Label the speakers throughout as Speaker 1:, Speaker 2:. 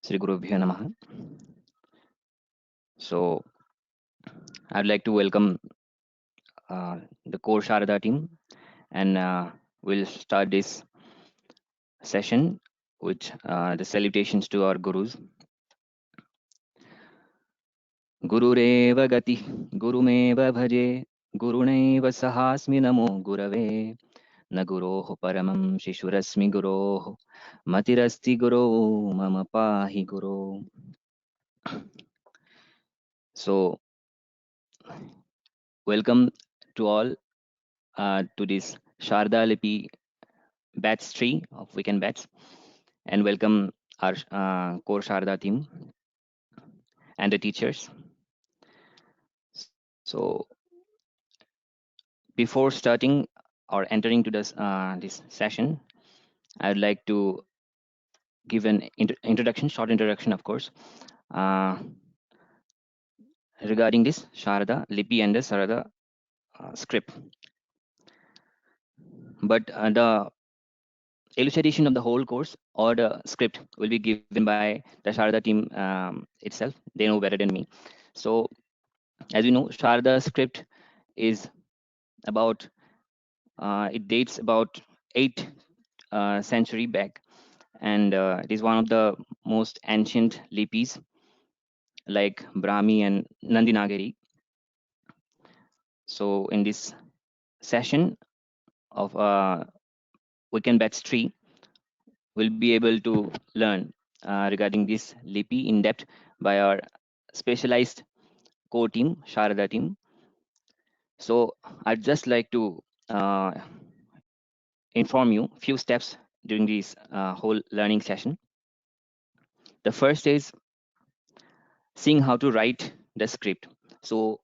Speaker 1: Sri Gurubhyo Namaha. So I'd like to welcome the core Sharada team, and we'll start this session with the salutations to our gurus. Gurureva gati, gurumeva bhaje, guruneva sahasmi namo gurave, na guroho paramam shishurasmi guroho, matirasti guro mama pahi guro. So welcome to all to this Sharada Lipi batch 3 of weekend batch, and welcome our core Sharada team and the teachers. So before starting or entering to this session, I would like to give an introduction, short introduction, of course, regarding this Sharada Lipi and the Sharada script. But the elucidation of the whole course or the script will be given by the Sharada team itself. They know better than me. So as you know, Sharada script is about it dates about 8th century back, and it is one of the most ancient lipis like Brahmi and Nandinagari. So in this session of weekend batch 3, we'll be able to learn regarding this lipi in depth by our specialized core team, Sharada team. So I'd just like to inform you few steps during this whole learning session. The first is seeing how to write the script. So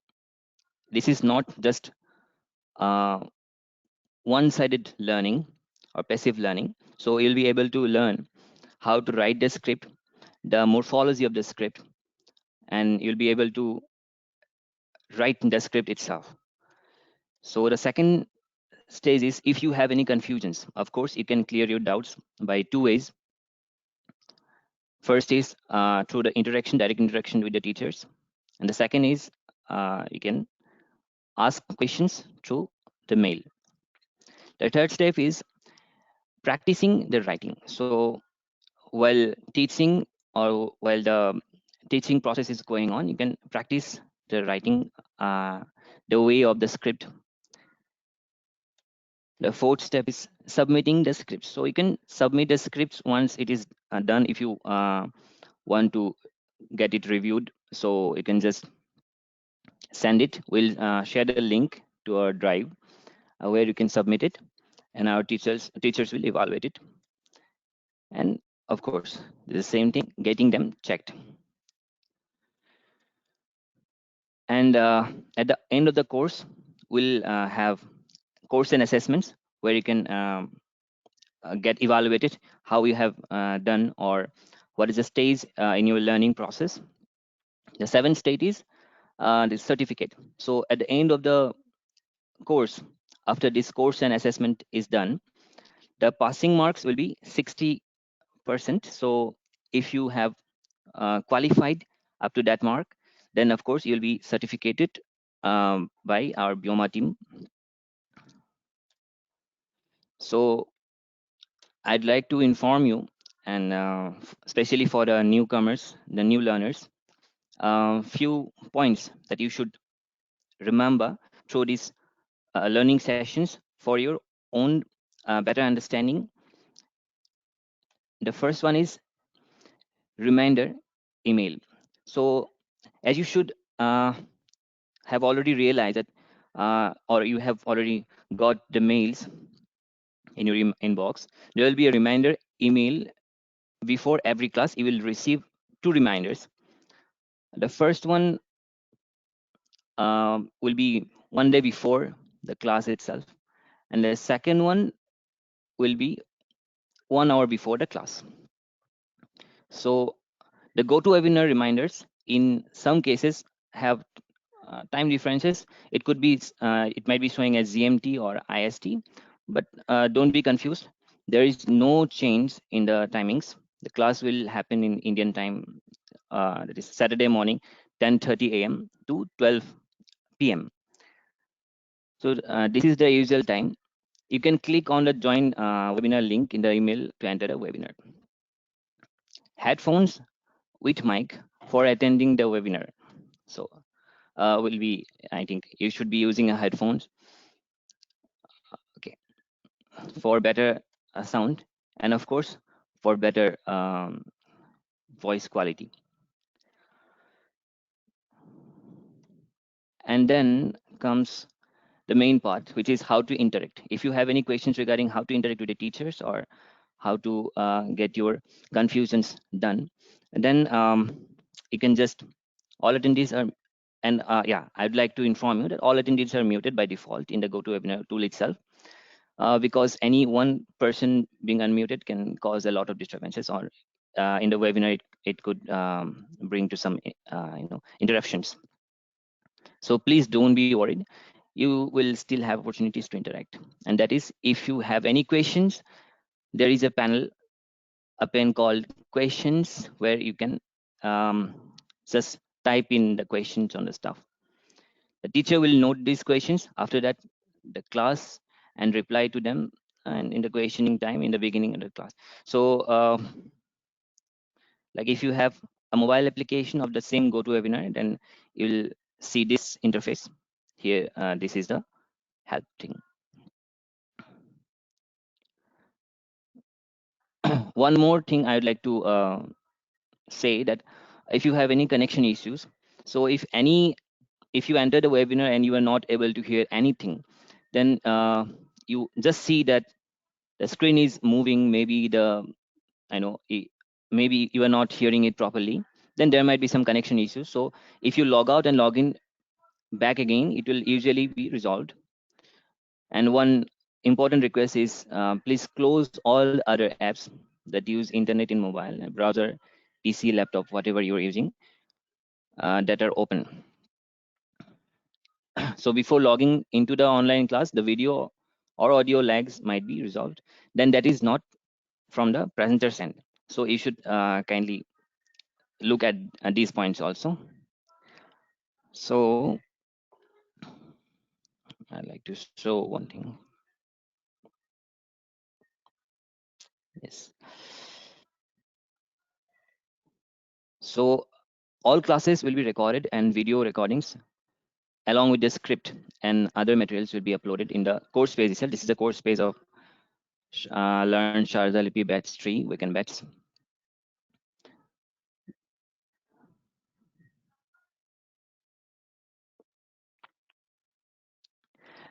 Speaker 1: this is not just one-sided learning or passive learning. So you'll be able to learn how to write the script, the morphology of the script, and you'll be able to write the script itself. So the second stage is if you have any confusions, of course, you can clear your doubts by two ways. First is through the interaction, direct interaction with the teachers. And the second is you can ask questions through the mail. The third step is practicing the writing. So while teaching or while the teaching process is going on, you can practice the writing the way of the script. The fourth step is submitting the scripts. So you can submit the scripts once it is done if you want to get it reviewed. So you can just send it. We'll share the link to our drive where you can submit it, and our teachers will evaluate it. And of course, the same thing, getting them checked. And at the end of the course, we'll have course and assessments where you can get evaluated how you have done or what is the stage in your learning process. The seventh stage is the certificate. So at the end of the course, after this course and assessment is done, the passing marks will be 60%. So if you have qualified up to that mark, then of course you'll be certificated by our Vyoma team. So I'd like to inform you, and especially for the newcomers, the new learners, few points that you should remember through these learning sessions for your own better understanding. The first one is reminder email. So as you should have already realized that or you have already got the mails in your inbox, there will be a reminder email before every class. You will receive two reminders. The first one will be one day before the class itself, and the second one will be 1 hour before the class. So the GoToWebinar reminders in some cases have time differences. It could be it might be showing as GMT or IST, But don't be confused. There is no change in the timings. The class will happen in Indian time, that is Saturday morning, 10:30 a.m. to 12 p.m. So this is the usual time. You can click on the join webinar link in the email to enter the webinar. Headphones with mic for attending the webinar. So will be, I think you should be using a headphones, okay, for better sound, and of course for better voice quality. And then comes the main part, which is how to interact. If you have any questions regarding how to interact with the teachers or how to get your confusions done, then you can just, all attendees are, and yeah, I'd like to inform you that all attendees are muted by default in the GoToWebinar tool itself, because any one person being unmuted can cause a lot of disturbances, or in the webinar it could bring to some interruptions. So please don't be worried. You will still have opportunities to interact. And that is, if you have any questions, there is a panel, a pane called questions, where you can just type in the questions on the stuff. The teacher will note these questions after that, the class, and reply to them, and in the questioning time in the beginning of the class. So like if you have a mobile application of the same GoToWebinar, then you'll see this interface here. This is the help thing. One more thing I'd like to say, that if you have any connection issues, so if you enter the webinar and you are not able to hear anything, then you just see that the screen is moving, maybe maybe you are not hearing it properly, then there might be some connection issues. So if you log out and log in back again, it will usually be resolved. And one important request is, please close all other apps that use internet in mobile, browser, PC, laptop, whatever you're using, that are open. So before logging into the online class, the video or audio lags might be resolved. Then that is not from the presenter's end. So you should kindly look at these points also. So I'd like to show one thing. Yes. So all classes will be recorded, and video recordings along with the script and other materials will be uploaded in the course page itself. This is the course page of Learn Sharada Lipi Batch 3 weekend batch.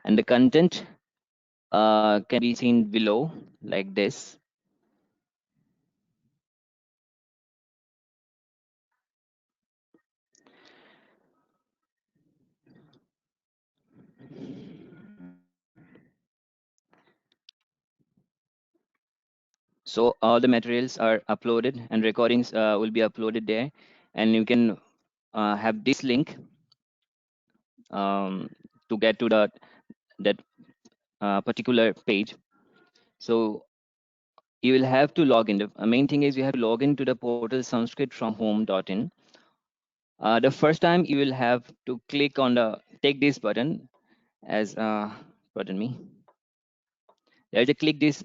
Speaker 1: And the content can be seen below like this. So all the materials are uploaded, and recordings will be uploaded there, and you can have this link to get to that particular page. So you will have to log in. The main thing is you have to log into the portal sanskritfromhome.in. The first time you will have to click on the take this button, as pardon me. There's a click this,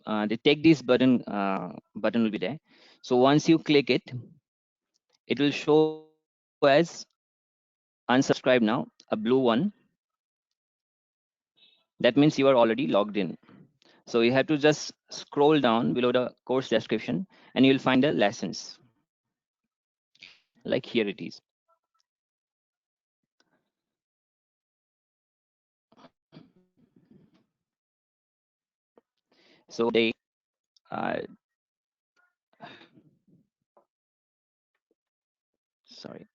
Speaker 1: the take this button will be there. So once you click it, it will show as unsubscribe now, a blue one. That means you are already logged in. So you have to just scroll down below the course description, and you'll find the lessons. Like here it is. So they, sorry.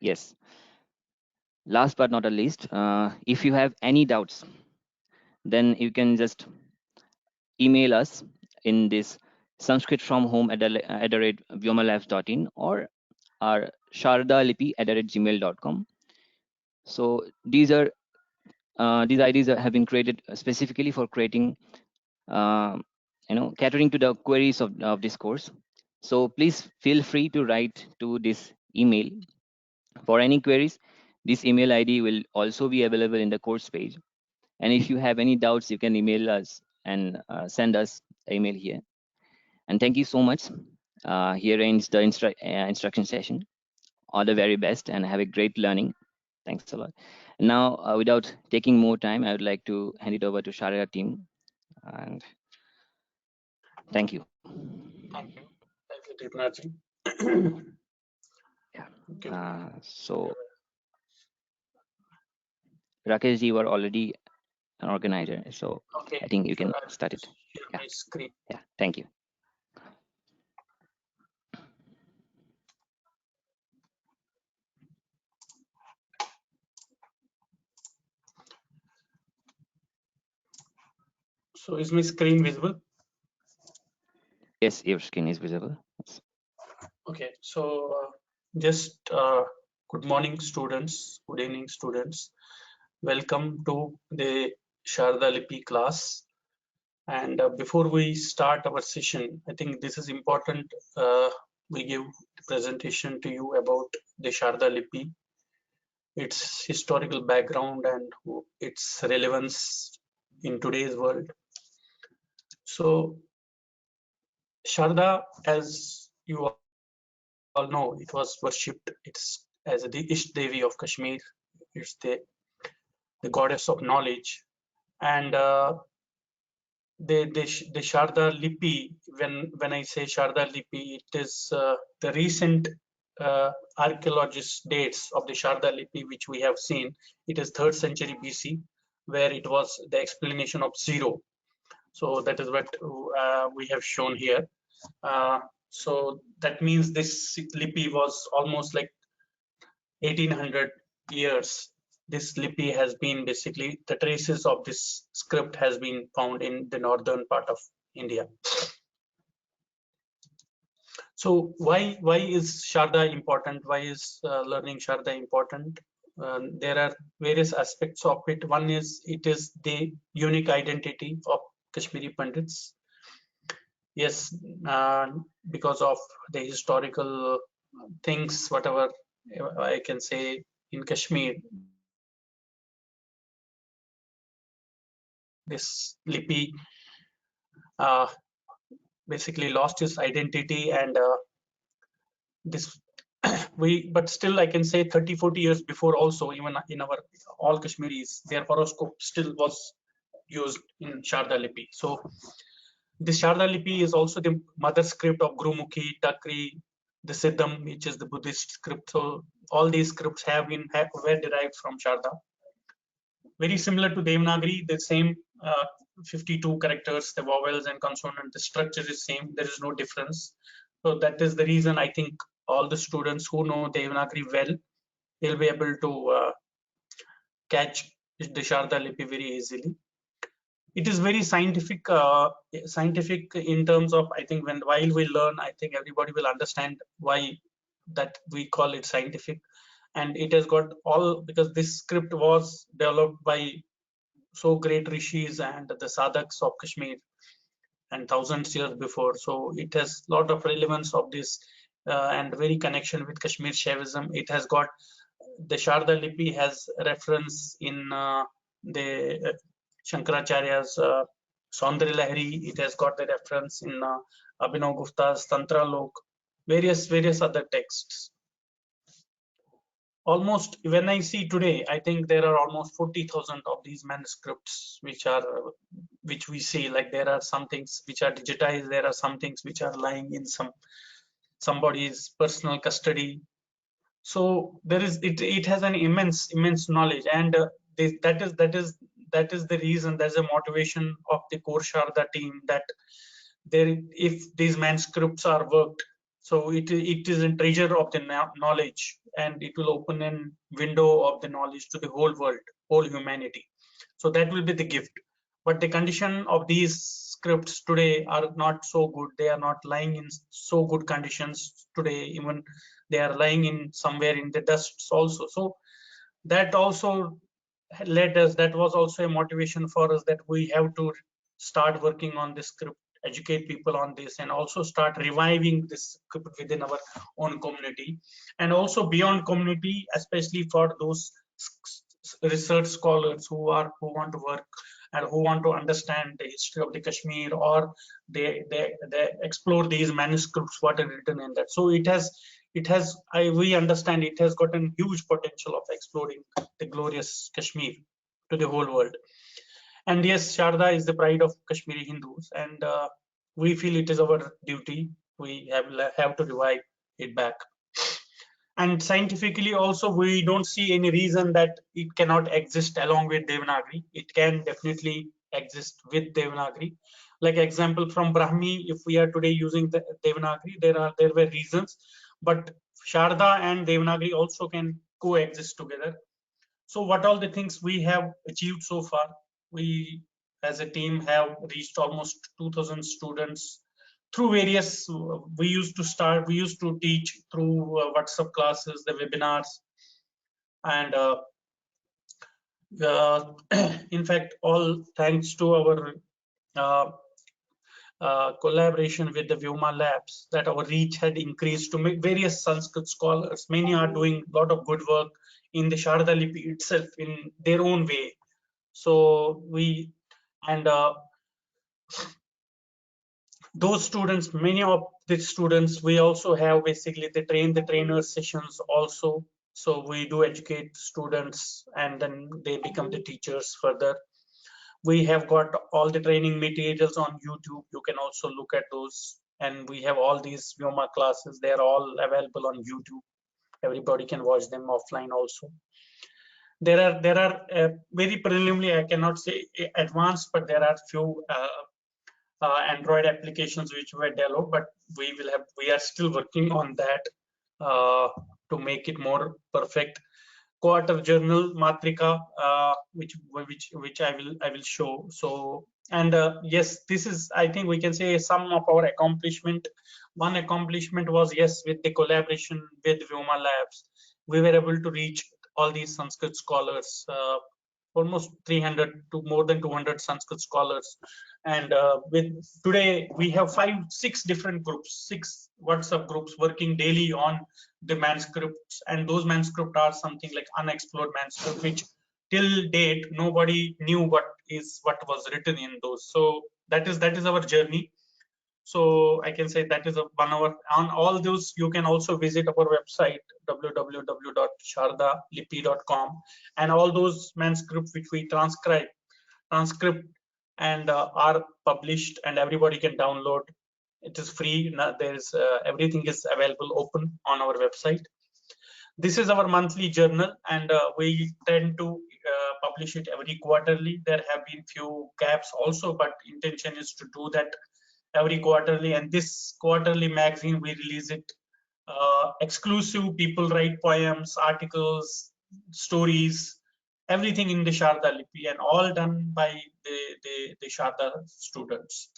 Speaker 1: Yes. Last but not the least, if you have any doubts, then you can just email us in this sanskritfromhome@vyomalabs.in or our Sharada Lipi @gmail.com. So these ideas have been created specifically for creating, catering to the queries of this course. So please feel free to write to this email for any queries. This email ID will also be available in the course page. And if you have any doubts, you can email us and send us an email here. And thank you so much. Here ends the instruction session. All the very best and have a great learning. Thanks a lot. Now, without taking more time, I would like to hand it over to Sharada team. And thank you.
Speaker 2: Thank you, Deepnathji.
Speaker 1: Yeah.
Speaker 2: Thank you.
Speaker 1: So, Rakesh, you were already an organizer, so
Speaker 2: Okay,
Speaker 1: I think you
Speaker 2: so
Speaker 1: can
Speaker 2: I'll
Speaker 1: start it.
Speaker 2: share
Speaker 1: Yeah.
Speaker 2: my screen.
Speaker 1: Yeah. Thank you.
Speaker 2: So is my screen visible?
Speaker 1: Yes, your screen is visible. Yes.
Speaker 2: Okay, so just good morning, students. Good evening, students. Welcome to the Sharada Lipi class. And before we start our session, I think this is important. We give presentation to you about the Sharada Lipi, its historical background and its relevance in today's world. So Sharda, as you all know, it was worshipped. It's as the Ishta Devi of Kashmir. It's the goddess of knowledge, and the Sharda Lipi. When I say Sharda Lipi, it is the recent archaeologist dates of the Sharda Lipi, which we have seen. It is 3rd century BC, where it was the explanation of zero. So that is what we have shown here. So that means this Lipi was almost like 1800 years. This Lipi has been basically, the traces of this script has been found in the northern part of India. So why is Sharda important? Why is learning Sharda important? There are various aspects of it. One is it is the unique identity of Kashmiri Pandits. Yes, because of the historical things, whatever I can say in Kashmir, this Lipi uh, basically lost his identity, and this but still I can say 30-40 years before also, even in our all Kashmiris, their horoscope still was used in Sharda Lipi. So this Sharda Lipi is also the mother script of Gurumukhi, Takri, the Siddham, which is the Buddhist script. So all these scripts were derived from Sharda. Very similar to Devanagari, the same 52 characters, the vowels and consonant, the structure is same. There is no difference. So that is the reason I think all the students who know Devanagari well, they'll be able to catch the Sharda Lipi very easily. It is very scientific in terms of, I think while we learn, I think everybody will understand why that we call it scientific. And it has got all, because this script was developed by so great rishis and the sadhaks of Kashmir and thousands years before. So it has a lot of relevance of this and very connection with Kashmir Shaivism. It has got the Sharda Lipi has reference in the Shankaracharya's Saundara Lahari. It has got the reference in Abhinav Gupta's Tantra Lok, various other texts. Almost, when I see today, I think there are almost 40,000 of these manuscripts which we see. Like there are some things which are digitized, there are some things which are lying in somebody's personal custody. So there is it has an immense knowledge, and that is the reason, there's a motivation of the core Sharda team, that there, if these manuscripts are worked, so it is a treasure of the knowledge, and it will open a window of the knowledge to the whole world, whole humanity. So that will be the gift. But the condition of these scripts today are not so good. They are not lying in so good conditions today. Even they are lying in somewhere in the dust also. So that also led us, that was also a motivation for us, that we have to start working on this script, educate people on this, and also start reviving this script within our own community, and also beyond community, especially for those research scholars who want to work and who want to understand the history of the Kashmir, or they explore these manuscripts what are written in that. So we understand it has got a huge potential of exploring the glorious Kashmir to the whole world. And yes, Sharda is the pride of Kashmiri Hindus, and we feel it is our duty. We have to revive it back. And scientifically also, we don't see any reason that it cannot exist along with Devanagari. It can definitely exist with Devanagari. Like example from Brahmi, if we are today using the Devanagari, there were reasons, but Sharda and Devanagari also can coexist together. So what all the things we have achieved so far? We as a team have reached almost 2000 students through various, we used to teach through WhatsApp classes, the webinars, and in fact, all thanks to our uh, collaboration with the Vyoma labs, that our reach had increased to make various Sanskrit scholars. Many are doing a lot of good work in the Sharada Lipi itself in their own way. So we, and those students, many of the students, we also have basically the trainer sessions also. So we do educate students and then they become the teachers further. We have got all the training materials on YouTube. You can also look at those. And we have all these Vyoma classes. They're all available on YouTube. Everybody can watch them offline also. There are very preliminary, I cannot say advanced, but there are few Android applications which were developed, but we are still working on that uh, to make it more perfect. Quarter journal Matrika, which I will show. So, and yes, this is, I think we can say, some of our accomplishment. One accomplishment was, yes, with the collaboration with Vyoma Labs, we were able to reach all these Sanskrit scholars, almost 300 to more than 200 Sanskrit scholars. And with today we have 6 different groups, 6 WhatsApp groups working daily on the manuscripts, and those manuscripts are something like unexplored manuscript, which till date nobody knew what was written in those. So that is our journey. So I can say that is a 1 hour. On all those, you can also visit our website www.shardalipi.com, and all those manuscripts which we transcript and are published, and everybody can download. It is free. There is everything is available open on our website. This is our monthly journal, and we tend to publish it every quarterly. There have been few gaps also, but intention is to do that every quarterly. And this quarterly magazine, we release it exclusive. People write poems, articles, stories, everything in the Sharada Lipi, and all done by the Sharada students.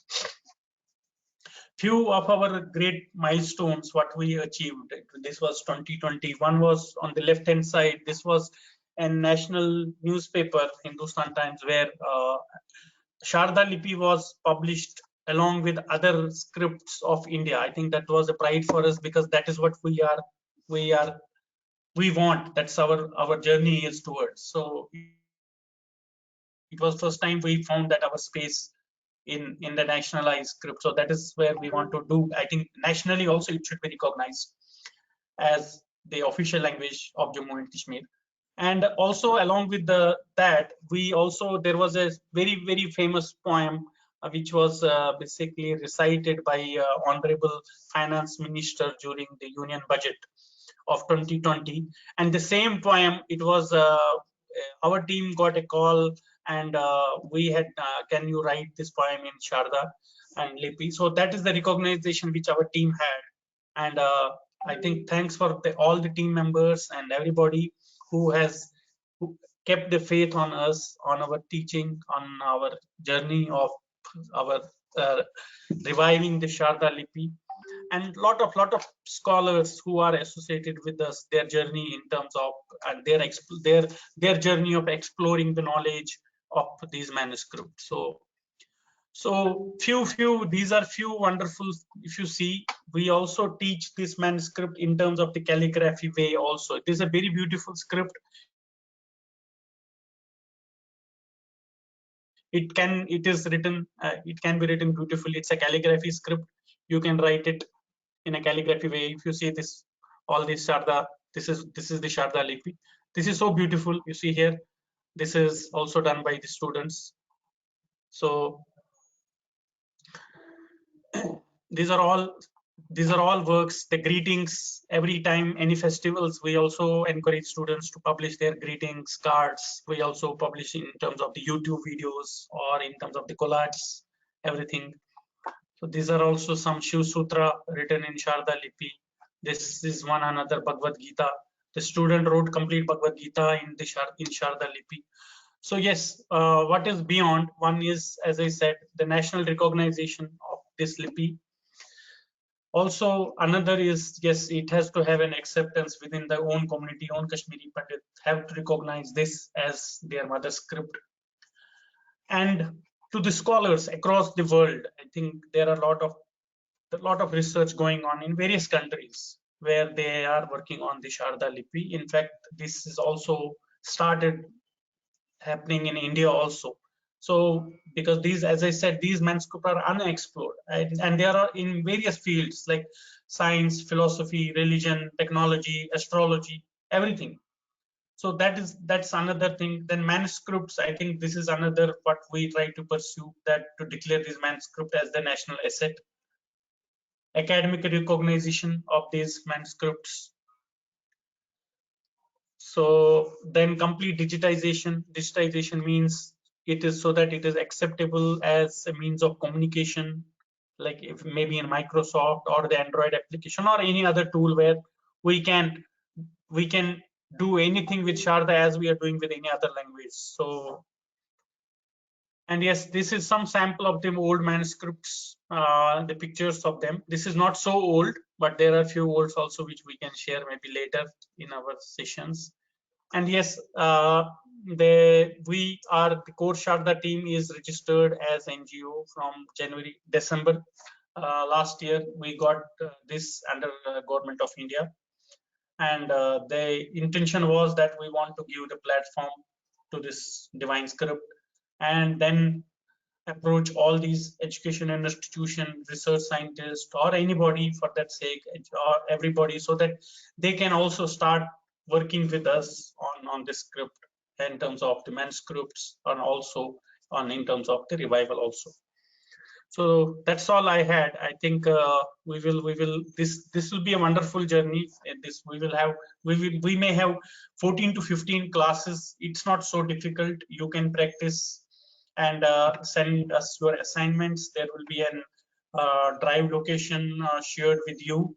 Speaker 2: Few of our great milestones what we achieved. This was 2021, was on the left hand side. This was a national newspaper, Hindustan Times, where Sharada Lipi was published along with other scripts of India. I think that was a pride for us, because that is what we want. That's our journey is towards. So it was first time we found that our space in the nationalized script. So that is where we want to do. I think nationally also it should be recognized as the official language of Jammu and Kashmir. And also along with that, there was a very famous poem which was basically recited by Honorable Finance Minister during the Union Budget of 2020. And the same poem, it was our team got a call, and we had, can you write this poem in Sharda and Lipi? So that is the recognition which our team had. And I think thanks for all the team members and everybody who kept the faith on us, on our teaching, on our journey of our reviving the Sharda Lipi. and lot of scholars who are associated with us, their journey in terms of their journey of exploring the knowledge of these manuscripts. So these are few wonderful. If you see, we also teach this manuscript in terms of the calligraphy way also. It is a very beautiful script. It can be written beautifully. It's a calligraphy script. You can write it in a calligraphy way. If you see this, all this Sharda, this is the Sharada Lipi. This is so beautiful. You see here, this is also done by the students. So these are all works. The greetings, every time any festivals, we also encourage students to publish their greetings cards. We also publish in terms of the YouTube videos or in terms of the collages, everything. So these are also some Shiv Sutra written in Sharada Lipi. This is one another Bhagavad Gita. The student wrote complete Bhagavad Gita in Sharada Lipi. So yes, what is beyond? One is, as I said, the national recognition of this Lipi. Also, another is, yes, it has to have an acceptance within the own community, own Kashmiri Pandit have to recognize this as their mother script. And to the scholars across the world, I think there are a lot of research going on in various countries where they are working on the Sharada Lipi. In fact, this is also started happening in India also. So because these, as I said, these manuscripts are unexplored, and they are in various fields like science, philosophy, religion, technology, astrology, everything. So that's another thing. Then manuscripts, I think this is another what we try to pursue, that to declare this manuscript as the national asset. Academic recognition of these manuscripts. So then complete digitization. Digitization means it is so that it is acceptable as a means of communication, like if maybe in Microsoft or the Android application or any other tool where we can do anything with Sharda as we are doing with any other language. So, and yes, this is some sample of the old manuscripts, the pictures of them. This is not so old, but there are few olds also which we can share maybe later in our sessions. And yes, the core Sharda team is registered as NGO from December last year. We got this under Government of India, and the intention was that we want to give the platform to this divine script, and then approach all these education and institution, research scientists, or anybody for that sake, or everybody, so that they can also start working with us on this script in terms of the manuscripts, and also in terms of the revival also. So that's all I had. I think this will be a wonderful journey. This we may have 14 to 15 classes. It's not so difficult. You can practice and send us your assignments. There will be an drive location shared with you.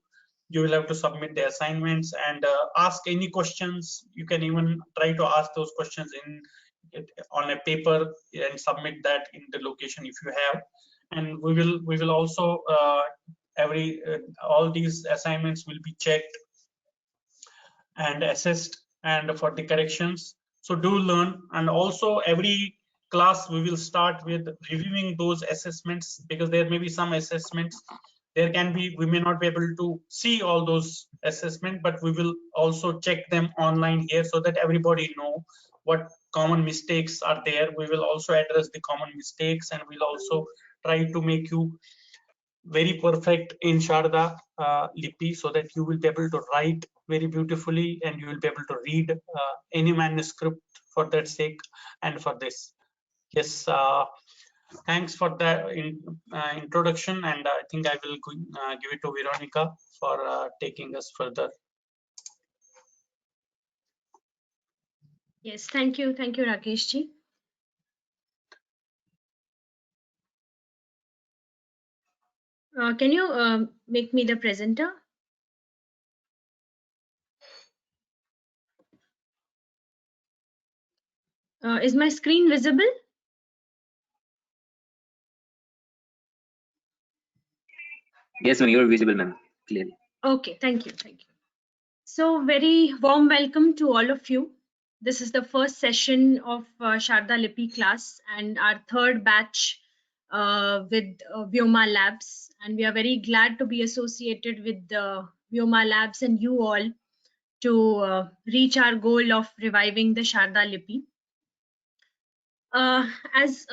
Speaker 2: You will have to submit the assignments and ask any questions. You can even try to ask those questions on a paper and submit that in the location if you have. And we will also all these assignments will be checked and assessed and for the corrections. So do learn, and also every class we will start with reviewing those assessments, because there may be some assessments we may not be able to see all those assessments, but we will also check them online here so that everybody know what common mistakes are there. We will also address the common mistakes, and we'll also try to make you very perfect in Sharada Lipi, so that you will be able to write very beautifully and you will be able to read any manuscript for that sake and for this. Yes, thanks for the introduction, and I think I will give it to Veronica for taking us further.
Speaker 3: Yes, thank you, Rakesh ji. Can you make me the presenter? Is my screen visible?
Speaker 4: Yes, ma'am, you're visible, ma'am, clearly.
Speaker 3: Okay, thank you. Thank you. So very warm welcome to all of you. This is the first session of Sharada Lipi class and our third batch with Vyoma Labs. And we are very glad to be associated with the Vyoma Labs and you all to reach our goal of reviving the Sharada Lipi. As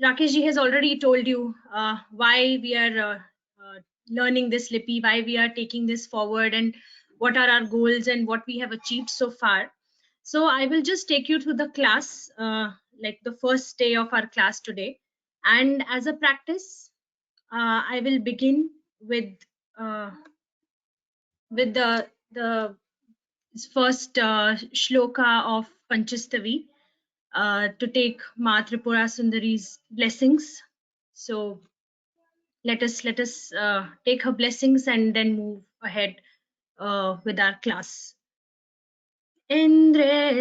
Speaker 3: Rakesh ji has already told you why we are learning this Lipi, why we are taking this forward, and what are our goals and what we have achieved so far. So I will just take you through the class, like the first day of our class today. And as a practice, I will begin with the first shloka of Panchastavi. To take Ma Tripura Sundari's blessings. So let us take her blessings and then move ahead with our class. Indra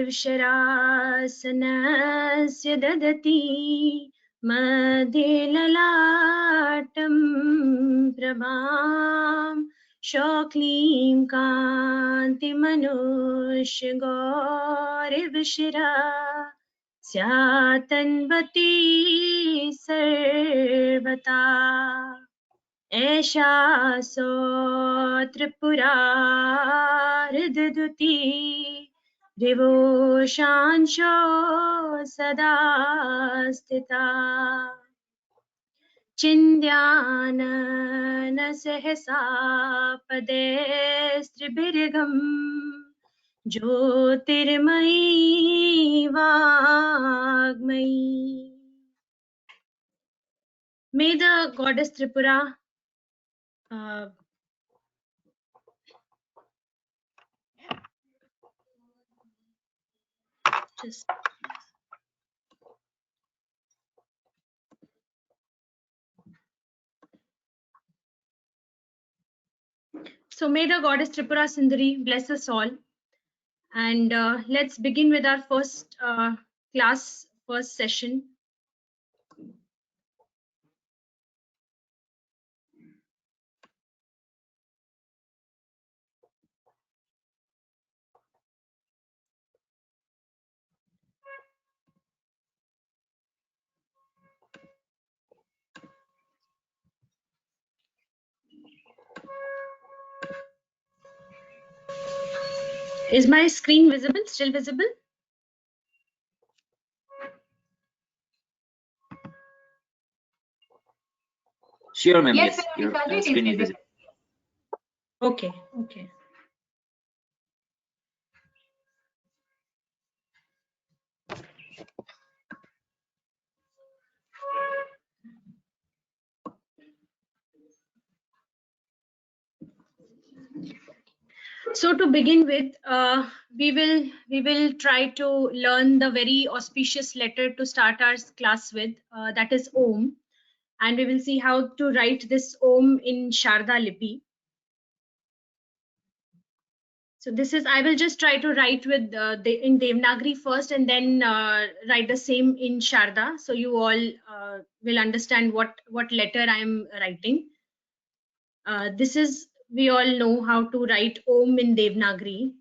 Speaker 3: Sharasana Dadati Madilalatam Prabham Shoklim Kanti Manush Gaurivishra Syatanvati Sarvata Esha so Tripura Hriduti Divoshansho Sadastita Chindhyana Sehasa Padestribirgam Jyotirmayi Vagmayi. May the goddess Tripura So may the goddess Tripura Sundari bless us all. And let's begin with our first class, first session. Is my screen visible? Still visible?
Speaker 4: Sure, ma'am.
Speaker 5: Yes,
Speaker 4: Yes,
Speaker 5: sir,
Speaker 4: your
Speaker 5: because it
Speaker 4: screen
Speaker 5: is
Speaker 4: is visible.
Speaker 3: Okay, okay. So to begin with, we will try to learn the very auspicious letter to start our class with, that is Om, and we will see how to write this Om in Sharada Lipi. So this is, I will just try to write with in Devanagari first and then write the same in Sharda. So you all will understand what letter I am writing. This is, we all know how to write Om in Devanagari.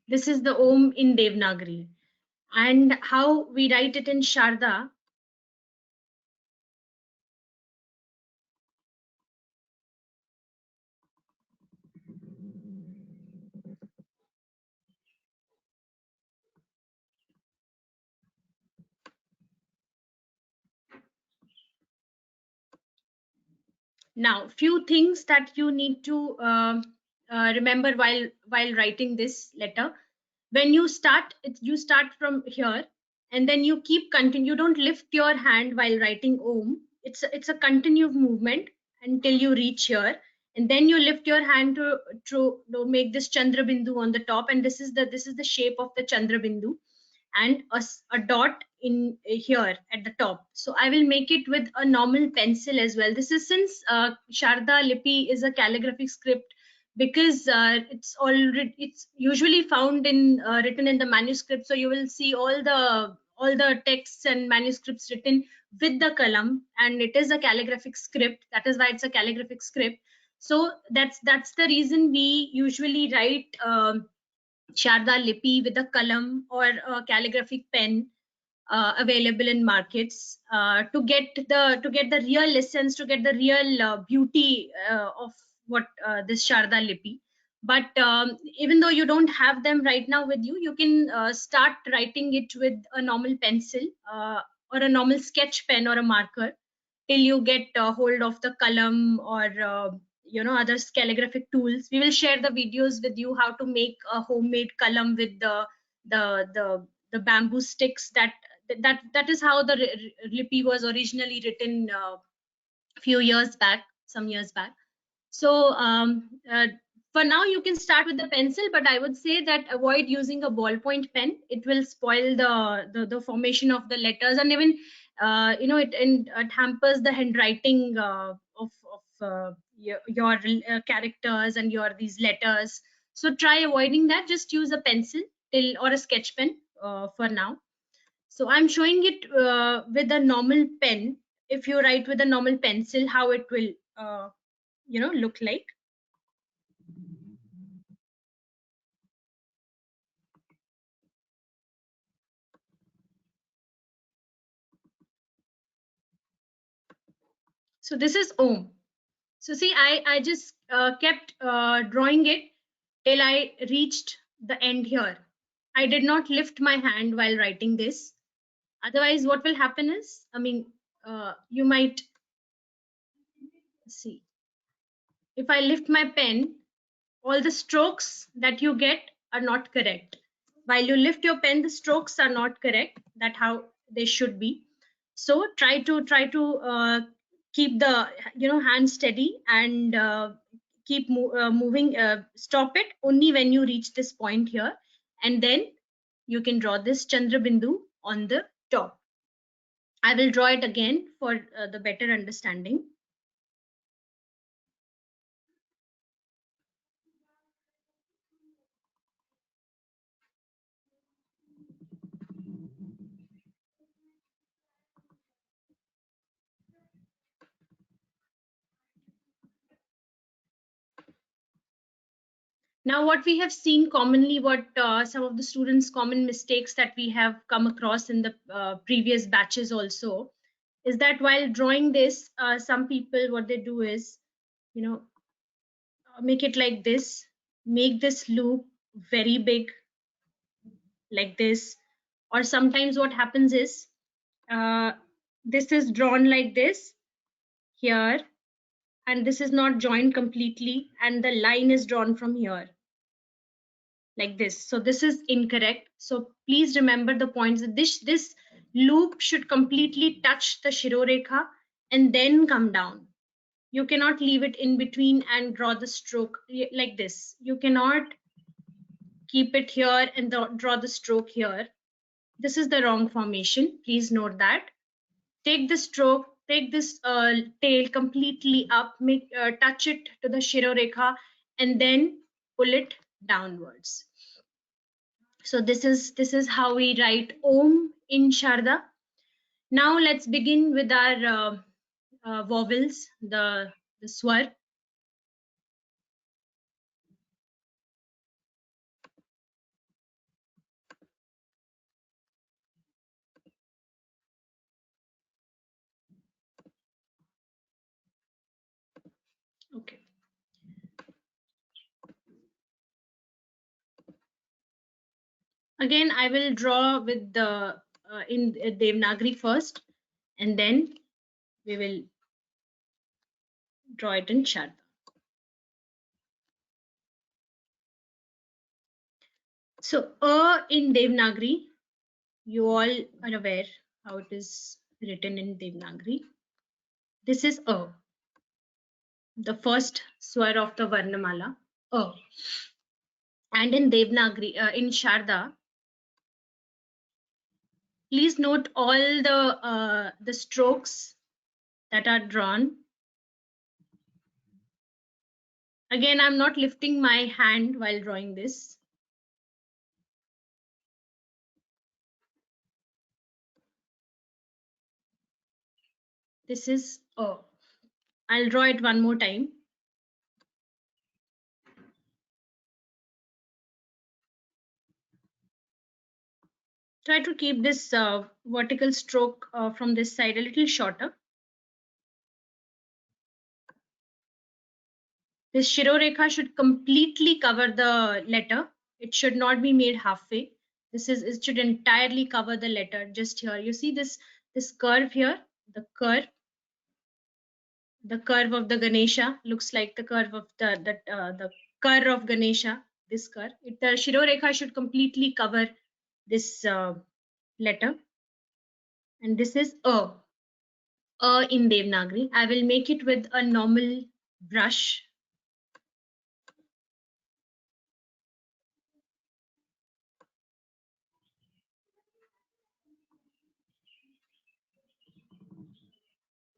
Speaker 3: This is the Om in Devanagari. And how we write it in Sharda. Now, few things that you need to remember while writing this letter. When you start, you start from here, and then you keep continue. You don't lift your hand while writing Om. It's a continued movement until you reach here, and then you lift your hand to make this Chandra Bindu on the top, and this is the shape of the Chandra Bindu, and a dot in here at the top. So I will make it with a normal pencil as well. This is since Sharada Lipi is a calligraphic script because it's usually found in written in the manuscript. So you will see all the texts and manuscripts written with the kalam, and it is a calligraphic script. That is why it's a calligraphic script. So that's the reason we usually write Sharada Lipi with a kalam or a calligraphic pen available in markets to get the real essence, to get the real beauty of what this Sharada Lipi. But even though you don't have them right now with you, you can start writing it with a normal pencil or a normal sketch pen or a marker till you get hold of the kalam or other calligraphic tools. We will share the videos with you how to make a homemade kalam with the bamboo sticks. That is how the lipi was originally written few years back, some years back. So for now you can start with the pencil, but I would say that avoid using a ballpoint pen. It will spoil the formation of the letters, and even it hampers the handwriting of your characters and your these letters. So try avoiding that. Just use a pencil till or a sketch pen for now. So I'm showing it with a normal pen. If you write with a normal pencil, how it will look like. So this is Om. So see, I just kept drawing it till I reached the end here. I did not lift my hand while writing this. Otherwise, what will happen is, you might see. If I lift my pen, all the strokes that you get are not correct. While you lift your pen, the strokes are not correct. That's how they should be. So try to keep the hand steady and keep moving. Stop it only when you reach this point here, and then you can draw this Chandra Bindu on the top. I will draw it again for the better understanding. Now, what we have seen commonly, what some of the students' common mistakes that we have come across in the previous batches also, is that while drawing this, some people, what they do is, make it like this, make this loop very big, like this. Or sometimes what happens is, this is drawn like this here, and this is not joined completely, and the line is drawn from here like this. So this is incorrect. So please remember the points. This loop should completely touch the shirorekha and then come down. You cannot leave it in between and draw the stroke like this. You cannot keep it here and draw the stroke here. This is the wrong formation. Please note that. Take the stroke, take this tail completely up, touch it to the shirorekha, and then pull it downwards. So this is how we write Om in Sharda. Now let's begin with our vowels, the swar. Okay. Again, I will draw with the in Devanagari first, and then we will draw it in Sharda. So in Devanagari, you all are aware how it is written in Devanagari. This is the first swar of the Varnamala, and in Devanagari, in Sharda, please note all the strokes that are drawn. Again, I'm not lifting my hand while drawing this. This is O. I'll draw it one more time. Try to keep this vertical stroke from this side a little shorter. This Shirorekha should completely cover the letter. It should not be made halfway. It should entirely cover the letter just here. You see this curve here, the curve of the Ganesha looks like the curve of the cur of Ganesha. This curve. The Shirorekha should completely cover this letter. And this is A in Devanagari. I will make it with a normal brush.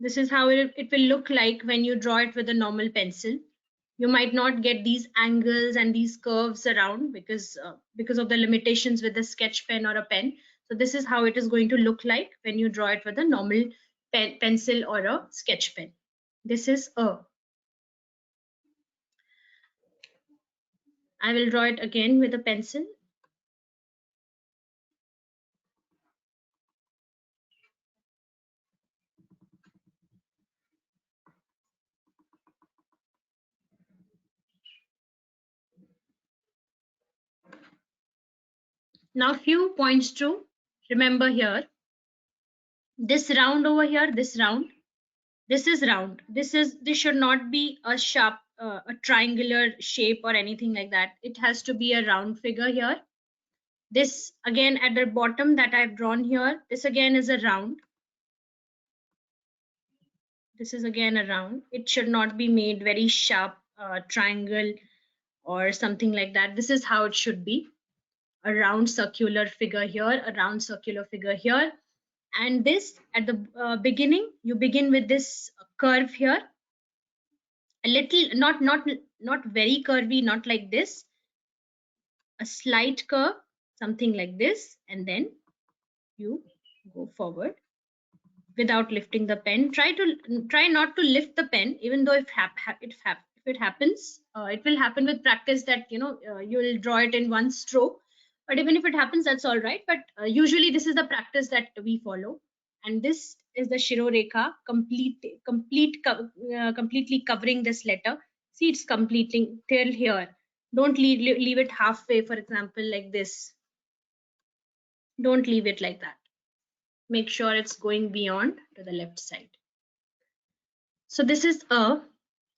Speaker 3: This is how it will look like when you draw it with a normal pencil. You might not get these angles and these curves around because of the limitations with a sketch pen or a pen. So this is how it is going to look like when you draw it with a normal pencil or a sketch pen. This is A. I will draw it again with a pencil. Now few points to remember here. This round over here, this round, this is round. This should not be a sharp a triangular shape or anything like that. It has to be a round figure here. This again at the bottom that I've drawn here, this again is a round. This is again a round. It should not be made very sharp triangle or something like that. This is how it should be. A round circular figure here, a round circular figure here. And this at the beginning, you begin with this curve here. A little, not very curvy, not like this. A slight curve, something like this, and then you go forward without lifting the pen. Try not to lift the pen, even though if it happens, it will happen with practice that you will draw it in one stroke. But even if it happens, that's all right. But usually this is the practice that we follow. And this is the Shirorekha, completely covering this letter. See, it's completing till here. Don't leave it halfway, for example, like this. Don't leave it like that. Make sure it's going beyond to the left side. So this is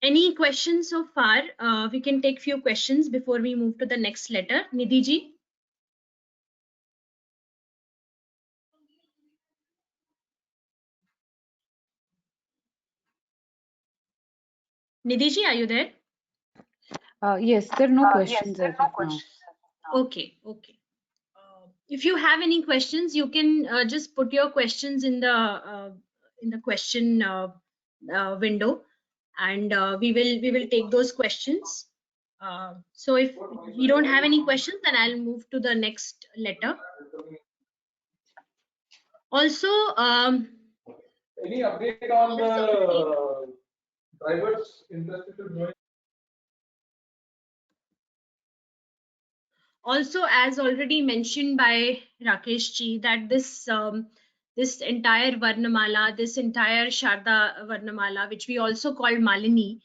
Speaker 3: any questions so far? We can take few questions before we move to the next letter. Nidhi ji. Nidhi ji, are you there?
Speaker 5: Yes, there are no questions as of now.
Speaker 3: Okay. If you have any questions, you can just put your questions in the question window, and we will take those questions. So if you don't have any questions, then I'll move to the next letter. Also,
Speaker 6: any update on the drivers interested to join?
Speaker 3: Also, as already mentioned by Rakesh ji, that this entire Varnamala, this entire Sharda Varnamala, which we also call Malini,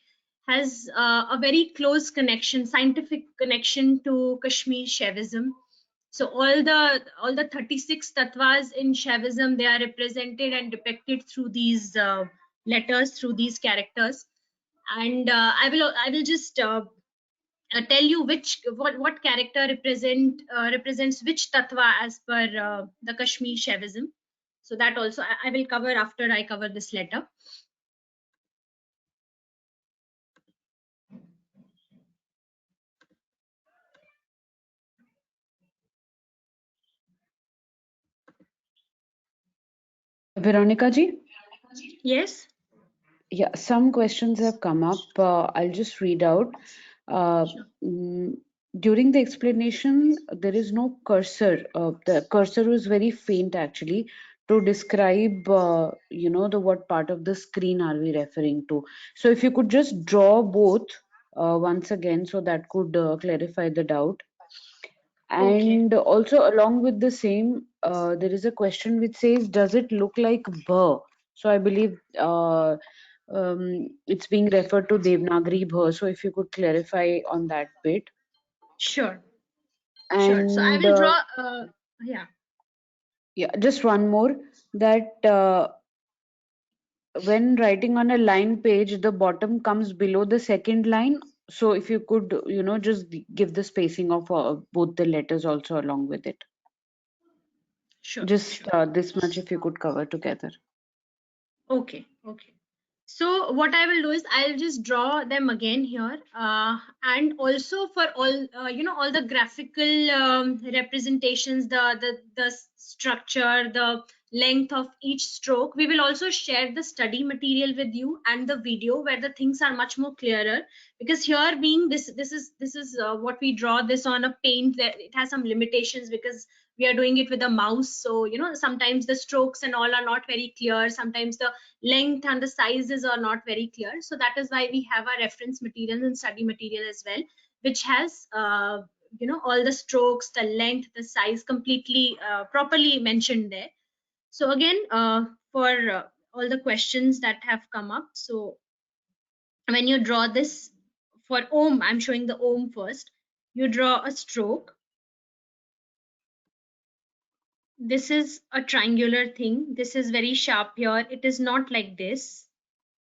Speaker 3: has a very close connection, scientific connection to Kashmir Shaivism. So all the 36 tattvas in Shaivism, they are represented and depicted through these letters, through these characters. And I will just tell you what character represents which tattva as per the Kashmir Shaivism. So that also I will cover after I cover this letter.
Speaker 5: Veronica ji?
Speaker 3: Yes.
Speaker 5: Yeah, some questions have come up. I'll just read out. Uh,
Speaker 3: Sure.
Speaker 5: During the explanation, there is no cursor. The cursor was very faint actually to describe, the what part of the screen are we referring to. So if you could just draw both once again, so that could clarify the doubt.
Speaker 3: Okay.
Speaker 5: And also along with the same, there is a question which says, does it look like bh? So I believe it's being referred to Devanagari bh. So if you could clarify on that bit.
Speaker 3: Sure. Sure. So I
Speaker 5: And
Speaker 3: will draw. Yeah.
Speaker 5: yeah, just one more, that when writing on a line page, the bottom comes below the second line. So if you could, just give the spacing of both the letters also along with it.
Speaker 3: Sure.
Speaker 5: Just
Speaker 3: Sure.
Speaker 5: this much if you could cover together.
Speaker 3: Okay. Okay. So what I will do is I'll just draw them again here, and also for all all the graphical representations, the structure, the length of each stroke. We will also share the study material with you and the video where the things are much more clearer. Because here being this is what we draw this on a paint, that it has some limitations because we are doing it with a mouse. So sometimes the strokes and all are not very clear. Sometimes the length and the sizes are not very clear. So that is why we have our reference materials and study material as well, which has all the strokes, the length, the size completely properly mentioned there. So again, for all the questions that have come up, so when you draw this for Om, I'm showing the Om first. You draw a stroke. This is a triangular thing. This is very sharp here. It is not like this.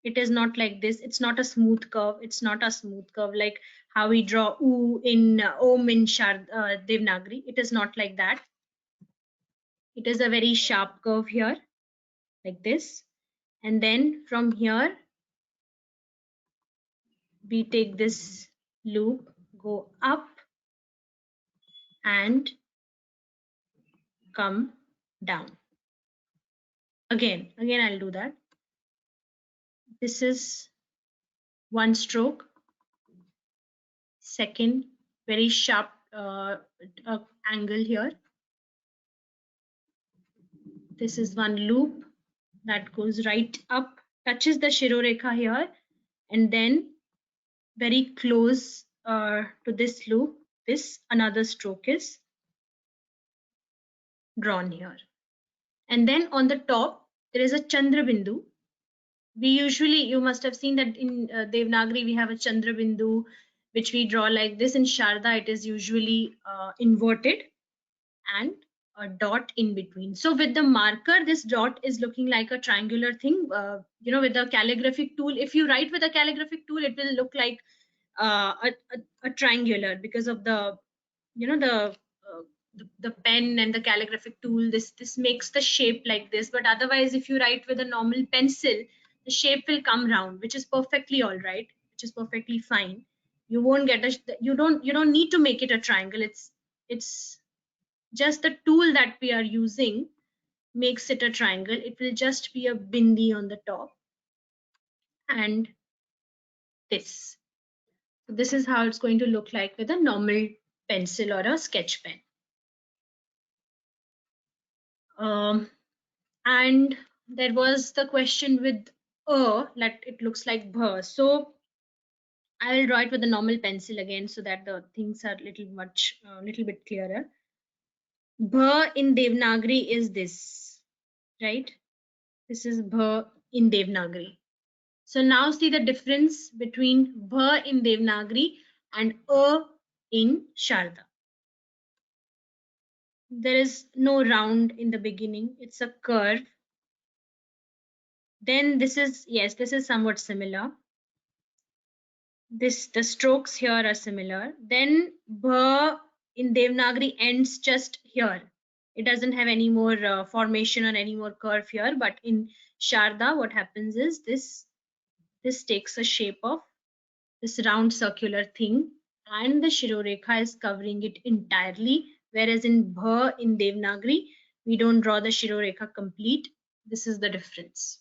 Speaker 3: It is not like this. It's not a smooth curve. It's not a smooth curve like how we draw U in Om in Devanagari. It is not like that. It is a very sharp curve here, like this. And then from here, we take this loop, go up and come down. Again, I'll do that. This is one stroke. Second, very sharp angle here. This is one loop that goes right up, touches the Shirorekha here, and then very close to this loop, this another stroke is drawn here. And then on the top, there is a Chandra Bindu. We usually, you must have seen that in Devanagari, we have a Chandra Bindu, which we draw like this. In Sharda, it is usually inverted and a dot in between. So with the marker, this dot is looking like a triangular thing. With the calligraphic tool, if you write with a calligraphic tool, it will look like a triangular because of the the pen and the calligraphic tool. This makes the shape like this. But otherwise, if you write with a normal pencil, the shape will come round, which is perfectly all right, which is perfectly fine. You won't get you don't need to make it a triangle. It's just the tool that we are using makes it a triangle. It will just be a bindi on the top and this. So this is how it's going to look like with a normal pencil or a sketch pen. And there was the question with that it looks like bh. So I will draw it with a normal pencil again so that the things are little bit clearer. Bh in Devanagari is this, right? This is bh in Devanagari. So now see the difference between bh in Devanagari and in Sharda. There is no round in the beginning. It's a curve. Then this is somewhat similar. The strokes here are similar. Then bh in Devanagari ends just here. It doesn't have any more formation or any more curve here. But in Sharda, what happens is this takes a shape of this round circular thing, and the Shirorekha is covering it entirely. Whereas in bh in Devanagari, we don't draw the Shirorekha complete. This is the difference.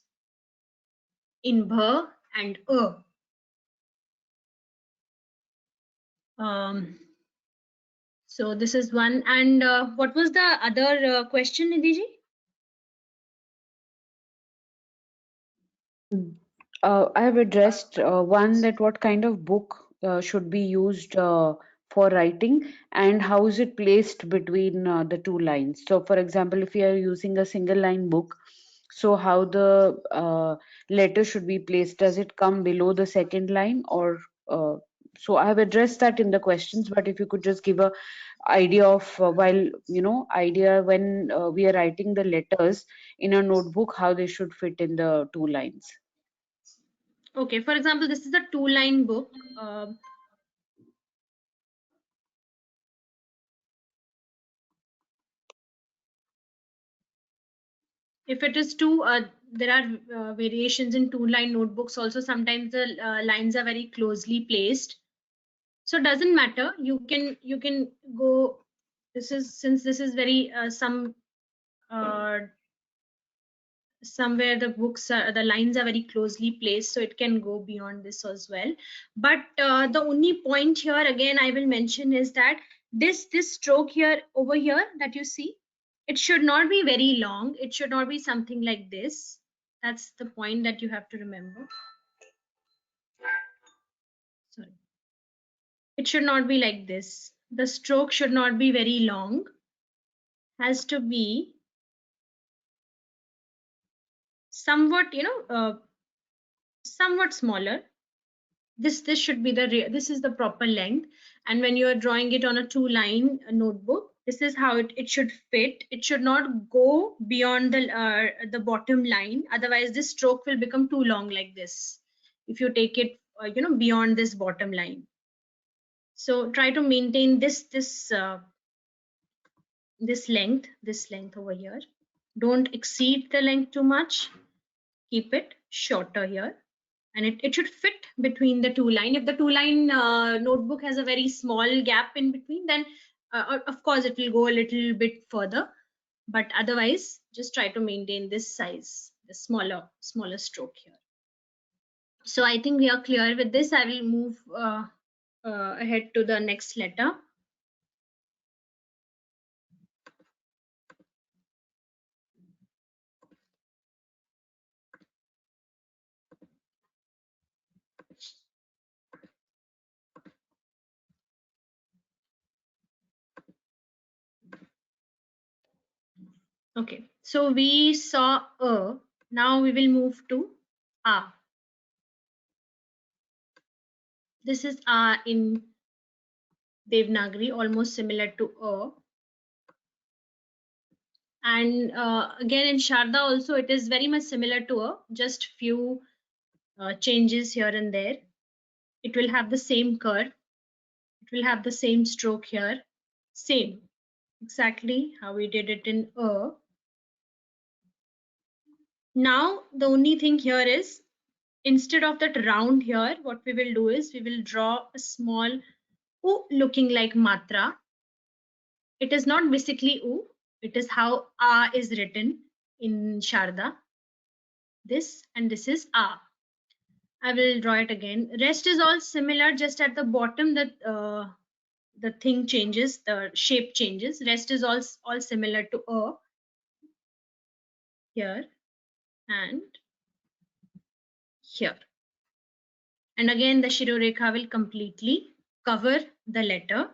Speaker 3: In bh and so this is one. And what was the other question, Nidhi ji?
Speaker 5: I have addressed one, that what kind of book should be used for writing, and how is it placed between the two lines. So, for example, if you are using a single line book, so how the letter should be placed? Does it come below the second line, or so I have addressed that in the questions, but if you could just give a idea of when we are writing the letters in a notebook, how they should fit in the two lines.
Speaker 3: Okay, for example, this is a 2-line book. If it is two, there are variations in 2-line notebooks also. Sometimes the lines are very closely placed, so it doesn't matter. You can go. Since this is very somewhere the lines are very closely placed, so it can go beyond this as well. But the only point here again I will mention is that this stroke here over here that you see, it should not be very long. It should not be something like this. That's the point that you have to remember. Sorry, it should not be like this. The stroke should not be very long, has to be somewhat, somewhat smaller. This should be this is the proper length. And when you are drawing it on a 2-line notebook, this is how it should fit. It should not go beyond the bottom line, otherwise this stroke will become too long like this if you take it beyond this bottom line. So try to maintain this length over here. Don't exceed the length too much. Keep it shorter here, and it should fit between the 2-line. If the 2-line notebook has a very small gap in between, then of course it will go a little bit further, but otherwise just try to maintain this size, the smaller stroke here. So I think we are clear with this. I will move ahead to the next letter. Okay, so we saw a. Now we will move to a. This is a in Devanagari, almost similar to a. And again in Sharda also it is very much similar to a, just few changes here and there. It will have the same curve. It will have the same stroke here. Same, exactly how we did it in a. Now the only thing here is, instead of that round here, what we will do is we will draw a small U looking like matra. It is not basically U, it is how A is written in Sharda. This and this is A. I will draw it again. Rest is all similar, just at the bottom that the thing changes, the shape changes. Rest is all similar to A here and here. And again the Shirorekha will completely cover the letter.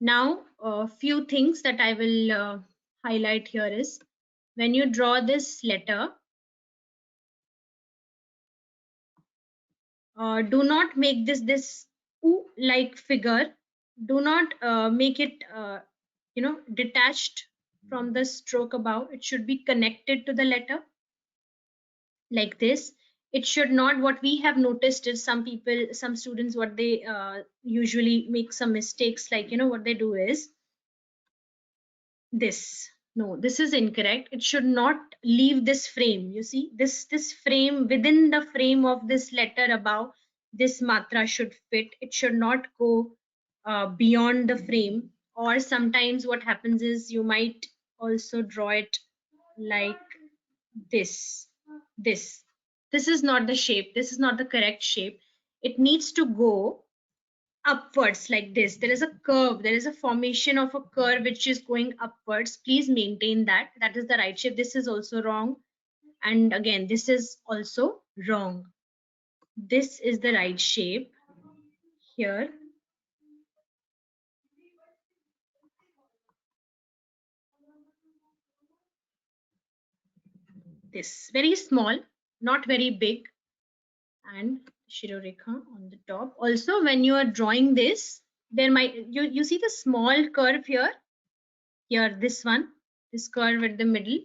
Speaker 3: Now a few things that I will highlight here is, when you draw this letter, do not make this U like figure. Do not make it detached from the stroke above. It should be connected to the letter like this. It should not, what we have noticed is some students, what they usually make some mistakes, like what they do is this. No, this is incorrect. It should not leave this frame. You see, this frame, within the frame of this letter above, this matra should fit. It should not go beyond the frame. Or sometimes what happens is you might also draw it like this. This this is not the shape. This is not the correct shape. It needs to go upwards like this. There is a curve. There is a formation of a curve which is going upwards. Please maintain that. That is the right shape. This is also wrong. And again, this is also wrong. This is the right shape here. This very small, not very big, and Shirorekha on the top. Also, when you are drawing this, there might you see the small curve here. Here, this one, this curve at the middle.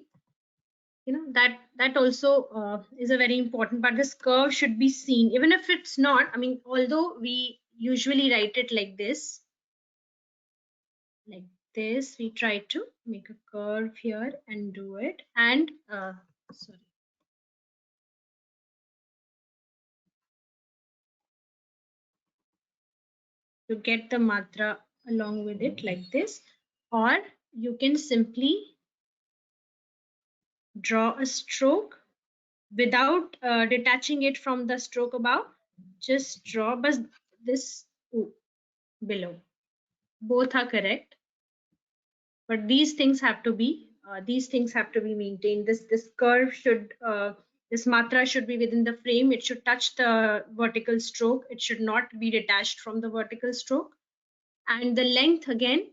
Speaker 3: You know that also is a very important part. This curve should be seen, even if it's not. I mean, although we usually write it like this, we try to make a curve here and do it. And sorry. To get the matra along with it like this, or you can simply draw a stroke without detaching it from the stroke above. Just draw but this below. Both are correct, but these things have to be maintained. This curve should this matra should be within the frame. It should touch the vertical stroke. It should not be detached from the vertical stroke. And the length again,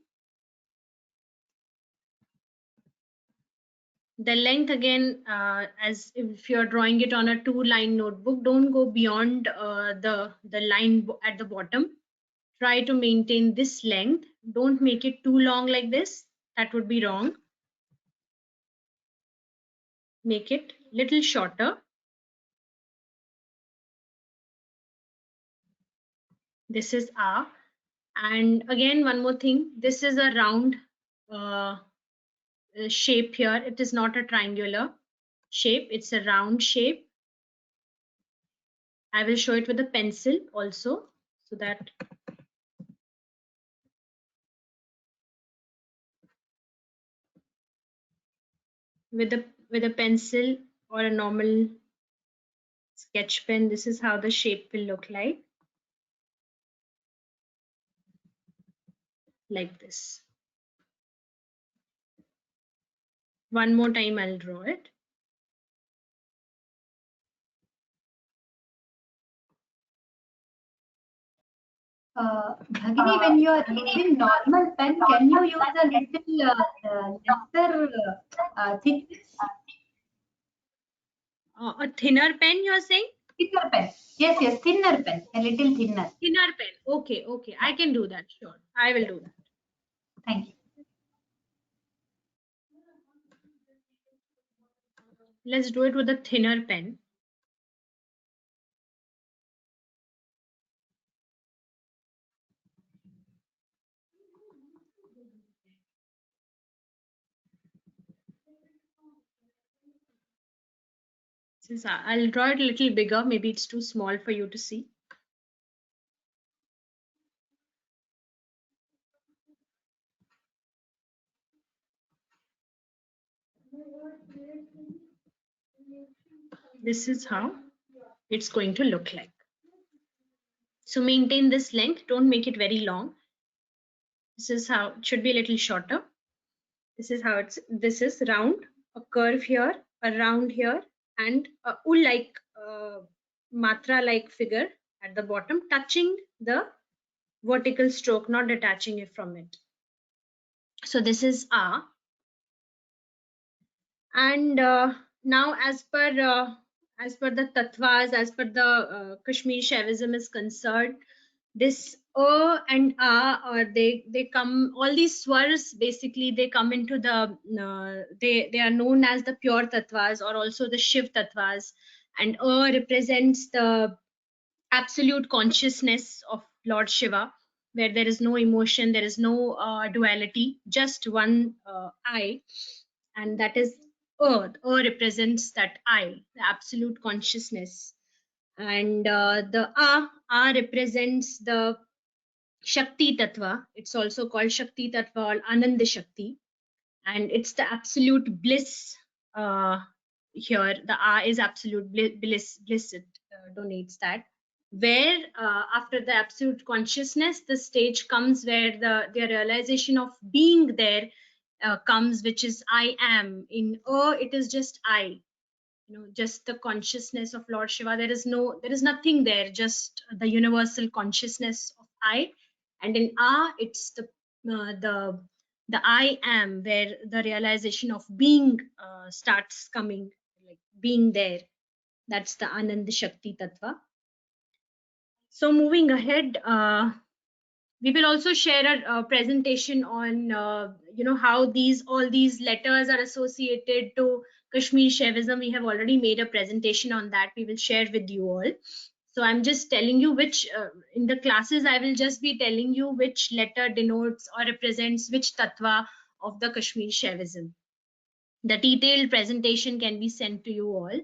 Speaker 3: as if you're drawing it on a 2-line notebook, don't go beyond the line at the bottom. Try to maintain this length. Don't make it too long like this. That would be wrong. Make it little shorter. This is A. And again, one more thing. This is a round shape here. It is not a triangular shape. It's a round shape. I will show it with a pencil also, so that with a pencil or a normal sketch pen, this is how the shape will look like this. One more time I'll draw it.
Speaker 7: Bhagini, when you are using normal pen, can you use a little lesser thickness?
Speaker 3: A thinner pen, you are saying?
Speaker 7: Thinner pen. Yes, thinner pen. A little thinner.
Speaker 3: Thinner pen. Okay. I can do that. Sure. I will do that.
Speaker 7: Thank you.
Speaker 3: Let's do it with a thinner pen. Since I'll draw it a little bigger, maybe it's too small for you to see. This is how it's going to look like. So maintain this length, don't make it very long. This is how it should be a little shorter. This is how this is round, a curve here, a round here, and a U-like matra-like figure at the bottom, touching the vertical stroke, not detaching it from it. So this is A. And now as per the tattvas, as per the Kashmir Shaivism is concerned, this and they come, all these swars basically they come into the they are known as the pure tattvas, or also the Shiv tattvas, and represents the absolute consciousness of Lord Shiva, where there is no emotion, there is no duality, just one I, and that is earth. Represents that I, the absolute consciousness. And the A represents the Shakti Tattva. It's also called Shakti Tattva or Ananda Shakti. And it's the absolute bliss, here the A is absolute bliss, it donates that. Where after the absolute consciousness, the stage comes where the realization of being there comes, which is I am. In it is just I, just the consciousness of Lord Shiva. There is nothing there, just the universal consciousness of I. And in it's the I am, where the realization of being starts coming, like being there. That's the Anand Shakti Tattva. So moving ahead, we will also share a presentation on how all these letters are associated to Kashmir Shaivism. We have already made a presentation on that. We will share with you all. So I'm just telling you which in the classes I will just be telling you which letter denotes or represents which tattva of the Kashmir Shaivism. The detailed presentation can be sent to you all.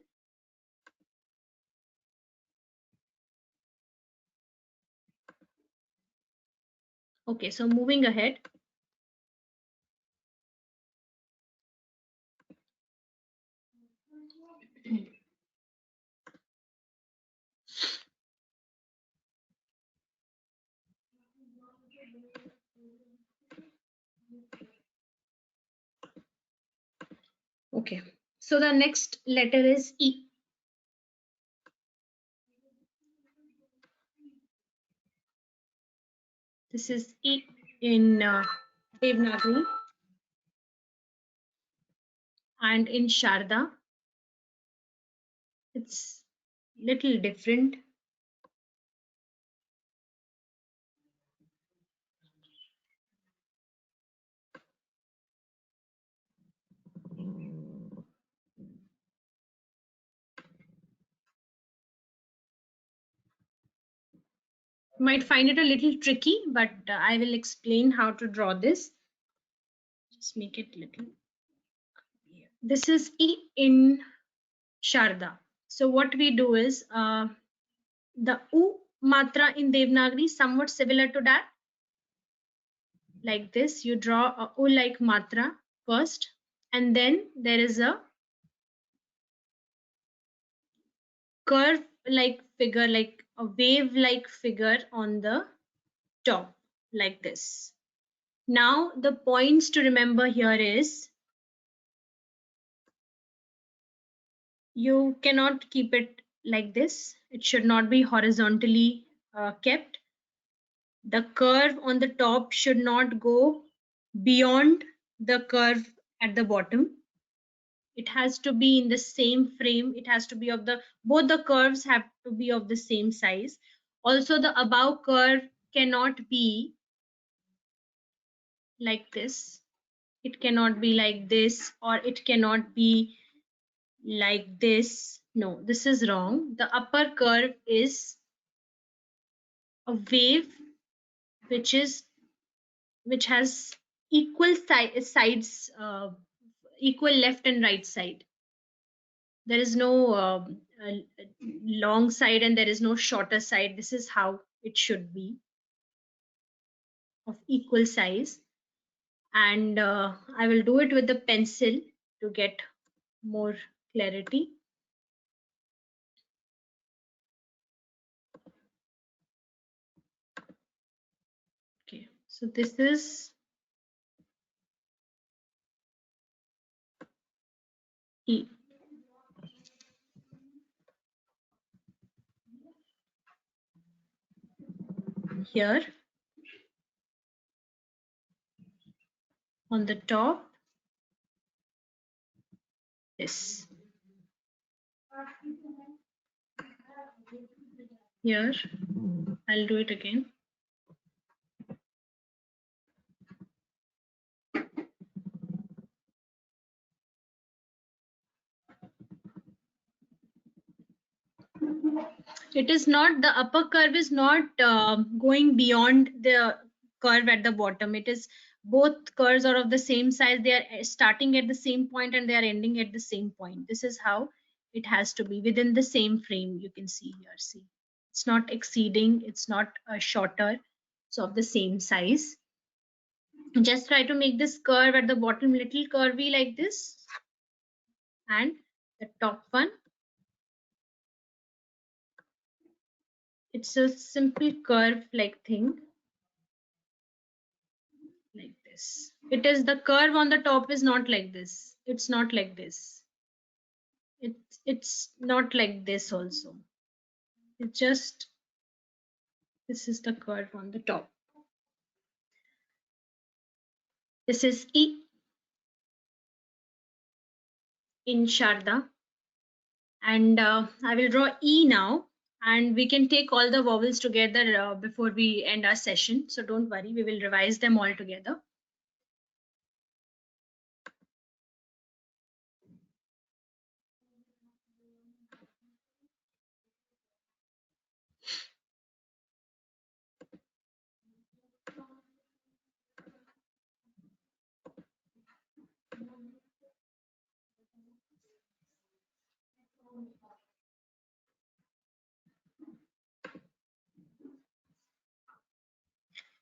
Speaker 3: Okay, so moving ahead. Okay, so the next letter is E. This is E in Devanagari, and in Sharda it's little different. You might find it a little tricky, but I will explain how to draw this. Just make it little. This is E in Sharda. So what we do is the U matra in Devanagari somewhat similar to that. Like this, you draw a U like matra first, and then there is a curve like figure, like a wave like figure on the top, like this. Now the points to remember here is you cannot keep it like this. It should not be horizontally kept. The curve on the top should not go beyond the curve at the bottom. It has to be in the same frame. It has to be of both the curves have to be of the same size. Also, the above curve cannot be like this. It cannot be like this, or it cannot be like this. No, this is wrong. The upper curve is a wave which has equal sides, equal left and right side. There is no long side and there is no shorter side. This is how it should be, of equal size. And I will do it with the pencil to get more clarity. Okay, so this is E. Here on the top, this. Here, I'll do it again. It is not, the upper curve is not going beyond the curve at the bottom. It is, both curves are of the same size. They are starting at the same point and they are ending at the same point. This is how it has to be, within the same frame. You can see here, see, it's not exceeding, it's not shorter, so of the same size. Just try to make this curve at the bottom little curvy like this, and The top one, it's a simple curve like thing, like this. It is the curve on the top is not like this. It's not like this. It's not like this also. It just, this is the curve on the top. This is E in Sharda. And I will draw E now, and we can take all the vowels together before we end our session. So don't worry, we will revise them all together.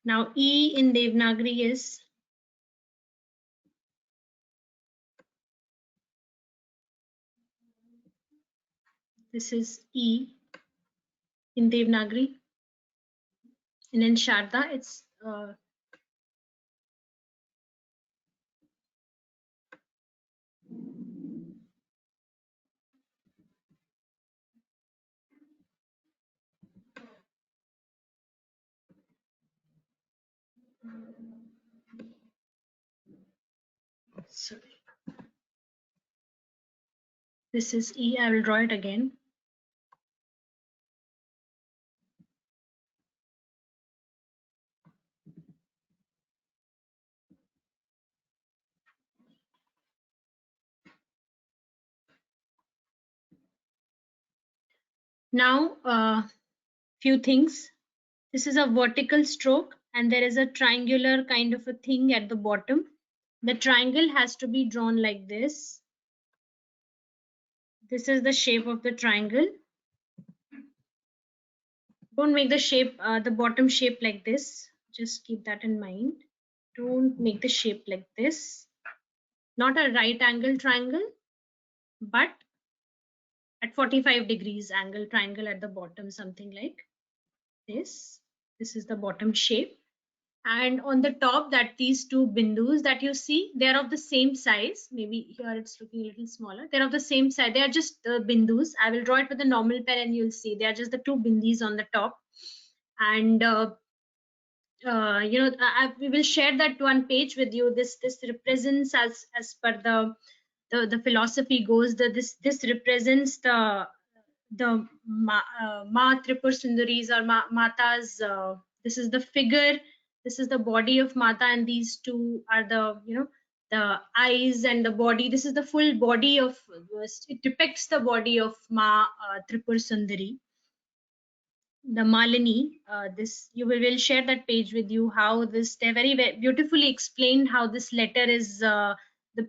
Speaker 3: Now E in Devanagari is, this is E in Devanagari, and in Sharda it's sorry. This is E. I will draw it again. Now, few things. This is a vertical stroke, and there is a triangular kind of a thing at the bottom. The triangle has to be drawn like this. This is the shape of the triangle. Don't make the shape, the bottom shape like this. Just keep that in mind. Don't make the shape like this. Not a right angle triangle, but at 45 degrees angle triangle at the bottom, something like this. This is the bottom shape. And on the top, that these two bindus that you see, they're of the same size. Maybe here it's looking a little smaller. They're of the same size. They are just bindus. I will draw it with a normal pen and you'll see they are just the two bindis on the top. And we will share that one page with you. This represents, as per the philosophy goes, that this represents the Ma Tripur Sundaris or Matas. This is the figure. This is the body of Mata, and these two are the eyes and the body. This is the full body of. It depicts the body of Ma Tripur Sundari, the Malini. This you will share that page with you. How this, they're very, very beautifully explained how this letter is the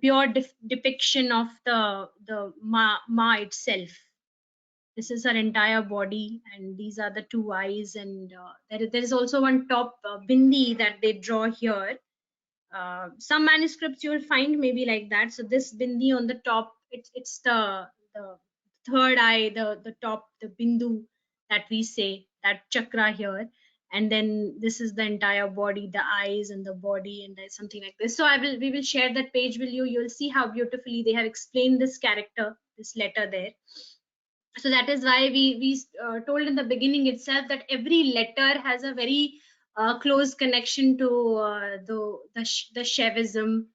Speaker 3: pure depiction of the Ma itself. This is her entire body, and these are the two eyes, and there is also one top bindi that they draw here. Some manuscripts you will find maybe like that. So this bindi on the top, it's the third eye, the top, the bindu that we say, that chakra here. And then this is the entire body, the eyes and the body, and there's something like this. So we will share that page with you. You'll see how beautifully they have explained this character, this letter there. So that is why we told in the beginning itself that every letter has a very close connection to the Shaivism,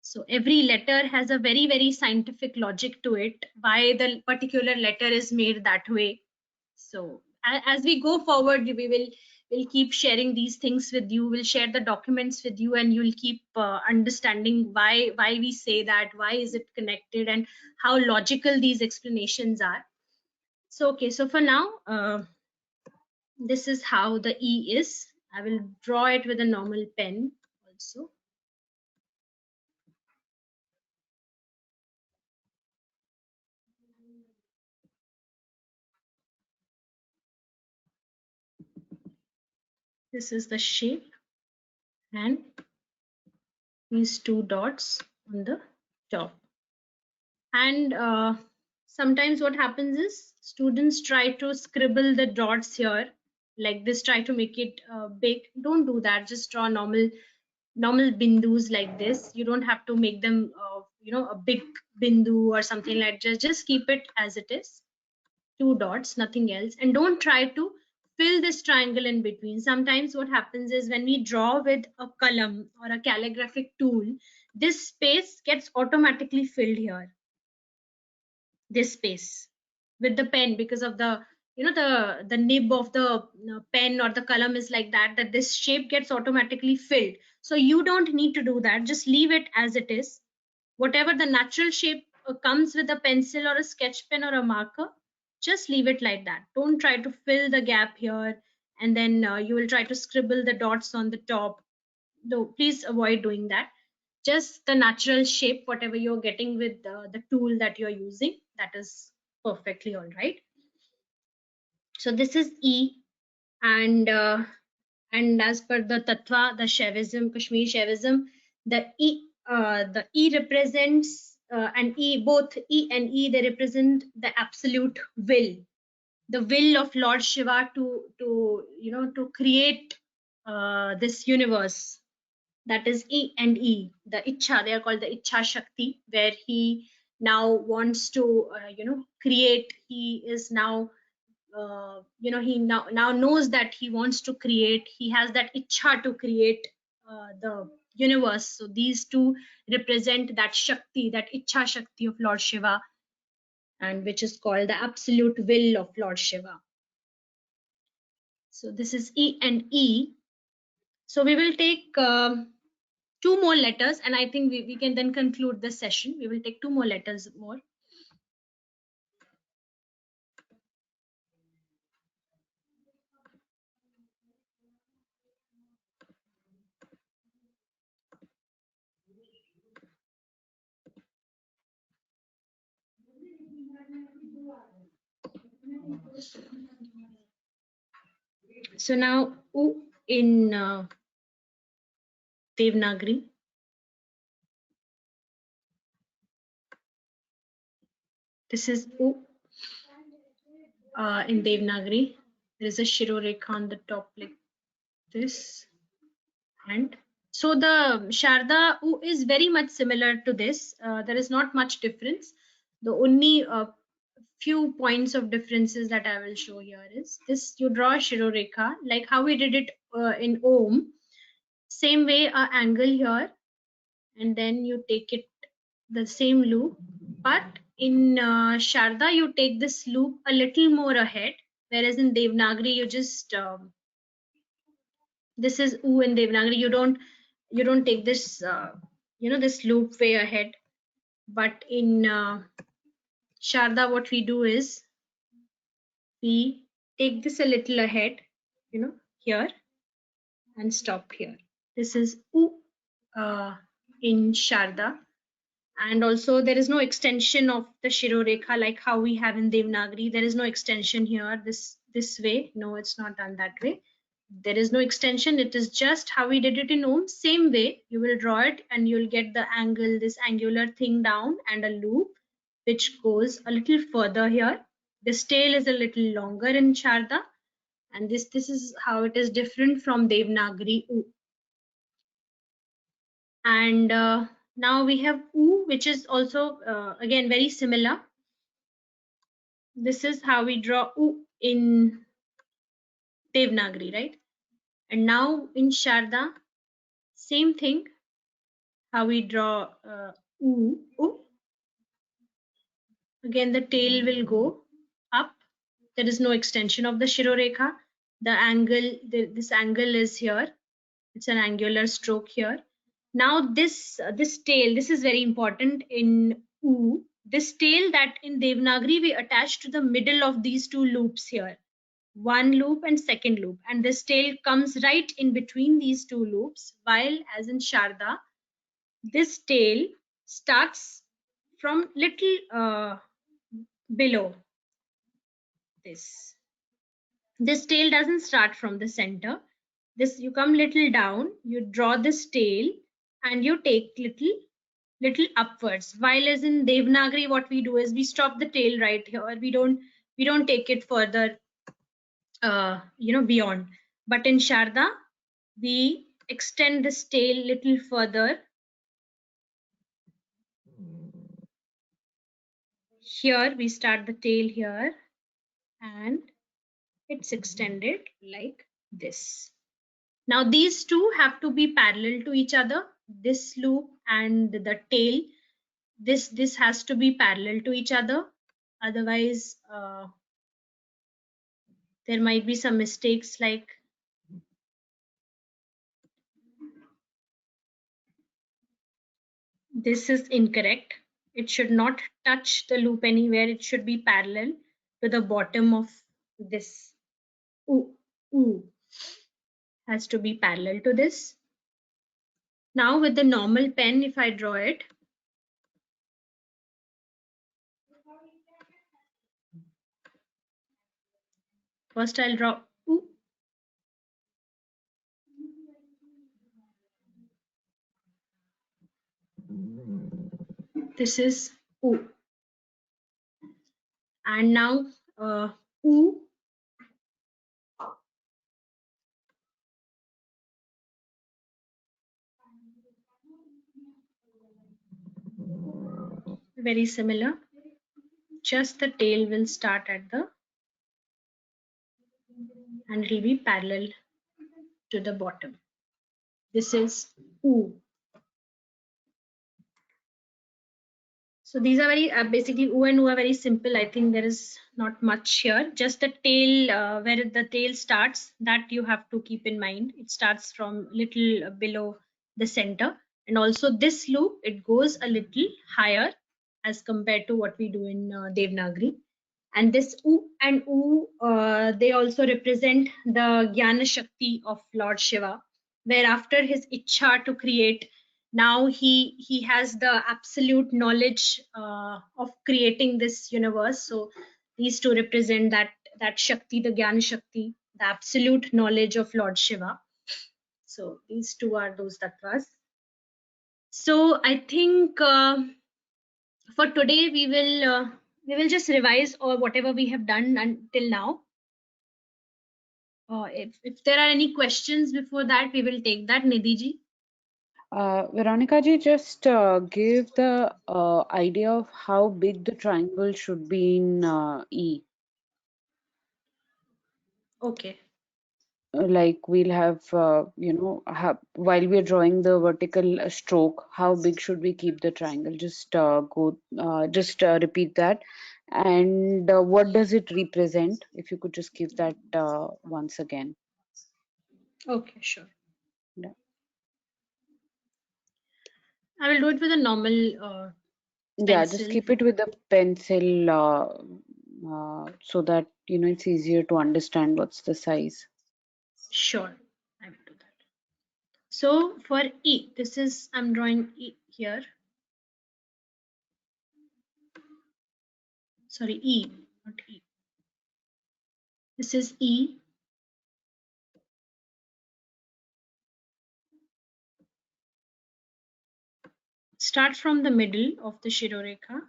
Speaker 3: so every letter has a very, very scientific logic to it, why the particular letter is made that way. So as we go forward, we'll keep sharing these things with you. We'll share the documents with you, and you'll keep understanding why we say that, why is it connected, and how logical these explanations are. So okay, so for now, this is how the E is. I will draw it with a normal pen also. This is the shape, and these two dots on the top. And sometimes what happens is students try to scribble the dots here like this, try to make it big. Don't do that. Just draw normal bindus like this. You don't have to make them a big bindu or something like that. Just keep it as it is, 2 dots, nothing else. And don't try to fill this triangle in between. Sometimes what happens is when we draw with a column or a calligraphic tool, this space gets automatically filled here, this space with the pen, because of the the nib of the pen or the column is like that, that this shape gets automatically filled. So you don't need to do that. Just leave it as it is. Whatever the natural shape comes with a pencil or a sketch pen or a marker, just leave it like that. Don't try to fill the gap here, and then you will try to scribble the dots on the top. No, please avoid doing that. Just the natural shape, whatever you're getting with the tool that you're using, that is perfectly all right. So this is E, and as per the tattva, the Shaivism, Kashmir Shaivism, the E represents and E, both E and E, they represent the absolute will, the will of Lord Shiva to create this universe. That is E and E, the Ichha. They are called the Ichha Shakti, where he now wants to create. He is now he now knows that he wants to create. He has that Ichha to create the universe. So these two represent that Shakti, that Ichha Shakti of Lord Shiva, and which is called the absolute will of Lord Shiva. So this is E and E. So we will take 2 more letters, and I think we can then conclude this session. We will take 2 more letters more. So now U in Devanagari. This is U in Devanagari. There is a Shirorekha on the top like this. And so the Sharda U is very much similar to this. There is not much difference. The only few points of differences that I will show here is this: you draw a Shirorekha like how we did it in Om. Same way, a angle here, and then you take it the same loop. But in Sharda, you take this loop a little more ahead, whereas in Devanagari, you just this is U in Devanagari. You don't take this this loop way ahead. But in Sharda, what we do is we take this a little ahead, here, and stop here. This is U in Sharda. And also there is no extension of the Shirorekha like how we have in Devanagari. There is no extension here this way. No, it's not done that way. There is no extension. It is just how we did it in Om. Same way, you will draw it and you'll get the angle, this angular thing down, and a loop which goes a little further here. This tail is a little longer in Sharda, and this is how it is different from Devanagari U. And now we have U, which is also again very similar. This is how we draw U in Devanagari, right? And now in Sharda, same thing, how we draw U. Again, the tail will go up. There is no extension of the Shirorekha. The angle, this angle is here. It's an angular stroke here. Now this tail, this is very important in U. This tail that in Devanagari we attach to the middle of these two loops here. One loop and second loop. And this tail comes right in between these two loops, while as in Sharda, this tail starts from little below this. This tail doesn't start from the center. This, you come little down, you draw this tail, and you take little little upwards. While as in Devanagari, what we do is we stop the tail right here. We don't take it further, beyond. But in Sharda, we extend this tail little further. Here we start the tail here, and it's extended like this. Now these two have to be parallel to each other. This loop and the tail, this has to be parallel to each other. Otherwise, there might be some mistakes, like this is incorrect. It should not touch the loop anywhere. It should be parallel to the bottom of this. Ooh has to be parallel to this. Now with the normal pen, if I draw it, first I'll draw ooh. This is ooh. And now ooh. Very similar. Just the tail will start at the, and it will be parallel to the bottom. This is ooh. So these are very basically oo and oo are very simple. I think there is not much here. Just the tail, where the tail starts, that you have to keep in mind. It starts from little below the center, and also this loop, it goes a little higher as compared to what we do in Devanagari. And this oo and oo, they also represent the Jnana Shakti of Lord Shiva, where after his Ichha to create, now he has the absolute knowledge of creating this universe. So these two represent that Shakti, the Jnana Shakti, the absolute knowledge of Lord Shiva. So these two are those tattvas. So I think for today we will just revise or whatever we have done until now. If there are any questions before that, we will take that. Nidhi ji.
Speaker 5: Veronica ji, just give the idea of how big the triangle should be in E.
Speaker 3: Okay.
Speaker 5: Like we'll have, while we're drawing the vertical stroke, how big should we keep the triangle? Just repeat that. And what does it represent? If you could just give that once again.
Speaker 3: Okay, sure.
Speaker 5: Yeah.
Speaker 3: I will do it with a normal
Speaker 5: Yeah,
Speaker 3: pencil.
Speaker 5: just keep it with the pencil so that it's easier to understand what's the size.
Speaker 3: Sure, I will do that. So for E, I'm drawing E here. Sorry, E, not E. This is E. Start from the middle of the Shirorekha.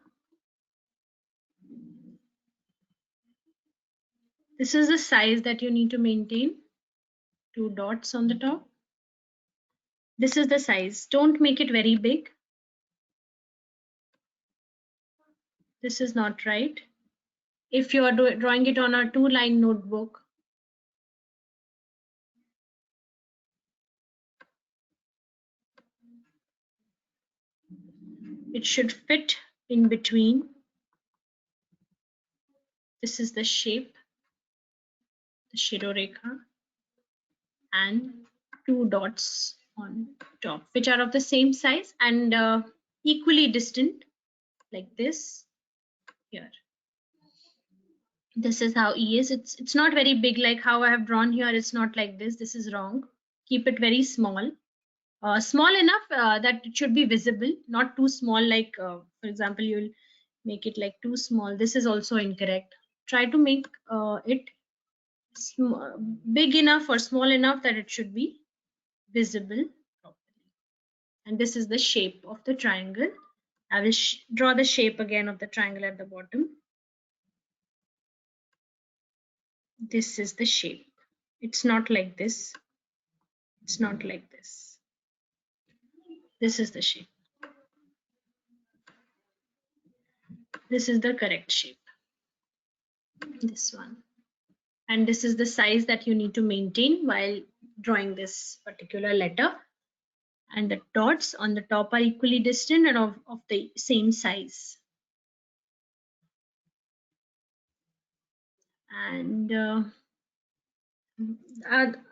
Speaker 3: This is the size that you need to maintain. 2 dots on the top. This is the size. Don't make it very big. This is not right. If you are drawing it on a 2-line notebook, it should fit in between. This is the shape, the Shirorekha, and 2 dots on top, which are of the same size and equally distant, like this here. This is how E is. It's not very big like how I have drawn here. It's not like this. This is wrong. Keep it very small. Small enough that it should be visible, not too small like, for example, you'll make it like too small. This is also incorrect. Try to make it big enough or small enough that it should be visible properly. and this is the shape of the triangle. I will draw the shape again of the triangle at the bottom. This is the shape. It's not like this. It's not like this. This is the shape. This is the correct shape. This one. And this is the size that you need to maintain while drawing this particular letter. And the dots on the top are equally distant and of the same size. And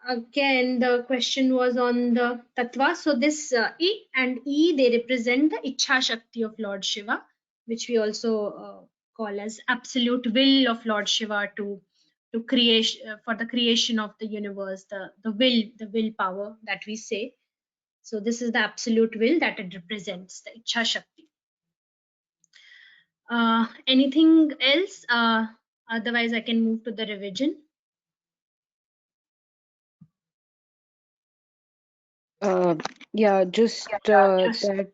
Speaker 3: again, the question was on the tattva. So this E and E, they represent the Ichha Shakti of Lord Shiva, which we also call as absolute will of Lord Shiva to create for the creation of the universe, the willpower that we say. So this is the absolute will that it represents, the Ichha Shakti. Anything else? Otherwise, I can move to the revision.
Speaker 5: Yeah, just that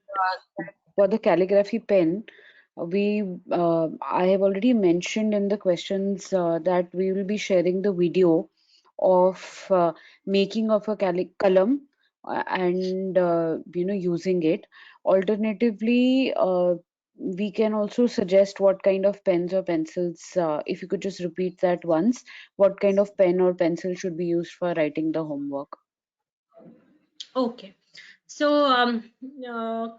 Speaker 5: for the calligraphy pen, I have already mentioned in the questions that we will be sharing the video of making of a column and using it. Alternatively, we can also suggest what kind of pens or pencils. If you could just repeat that once, what kind of pen or pencil should be used for writing the homework?
Speaker 3: Okay. So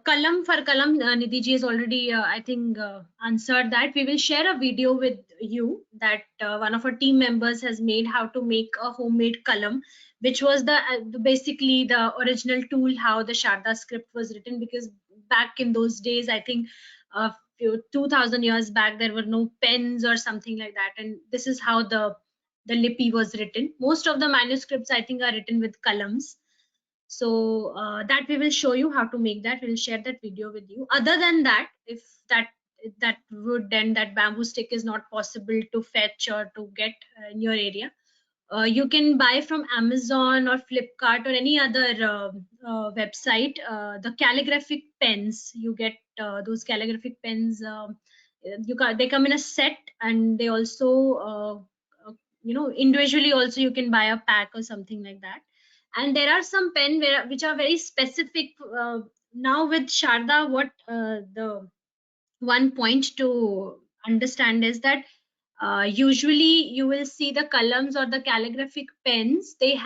Speaker 3: kalam for kalam, Nidhi ji has already, I think, answered that. We will share a video with you that one of our team members has made how to make a homemade kalam, which was basically the original tool how the Sharda script was written, because back in those days, I think 2000 years back, there were no pens or something like that, and this is how the lipi was written. Most of the manuscripts, I think, are written with kalams. So that we will show you how to make that. We'll share that video with you. Other than that, if that wood and that bamboo stick is not possible to fetch or to get in your area, you can buy from Amazon or Flipkart or any other website the calligraphic pens. You get those calligraphic pens. They come in a set, and they also individually also you can buy a pack or something like that. And there are some pen which are very specific. Now with Sharda, what the one point to understand is that usually you will see the columns or the calligraphic pens, they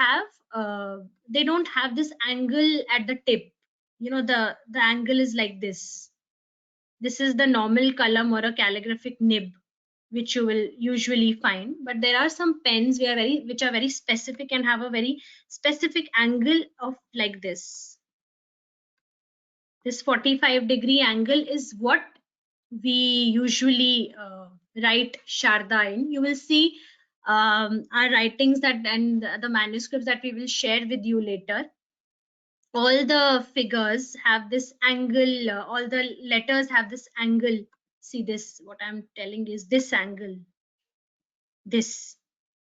Speaker 3: don't have this angle at the tip. The angle is like this. This is the normal column or a calligraphic nib which you will usually find. But there are some pens which are very specific and have a very specific angle of like this. This 45-degree angle is what we usually write Sharda in. You will see our writings and the manuscripts that we will share with you later. All the figures have this angle, all the letters have this angle. See this, what I'm telling is this angle. This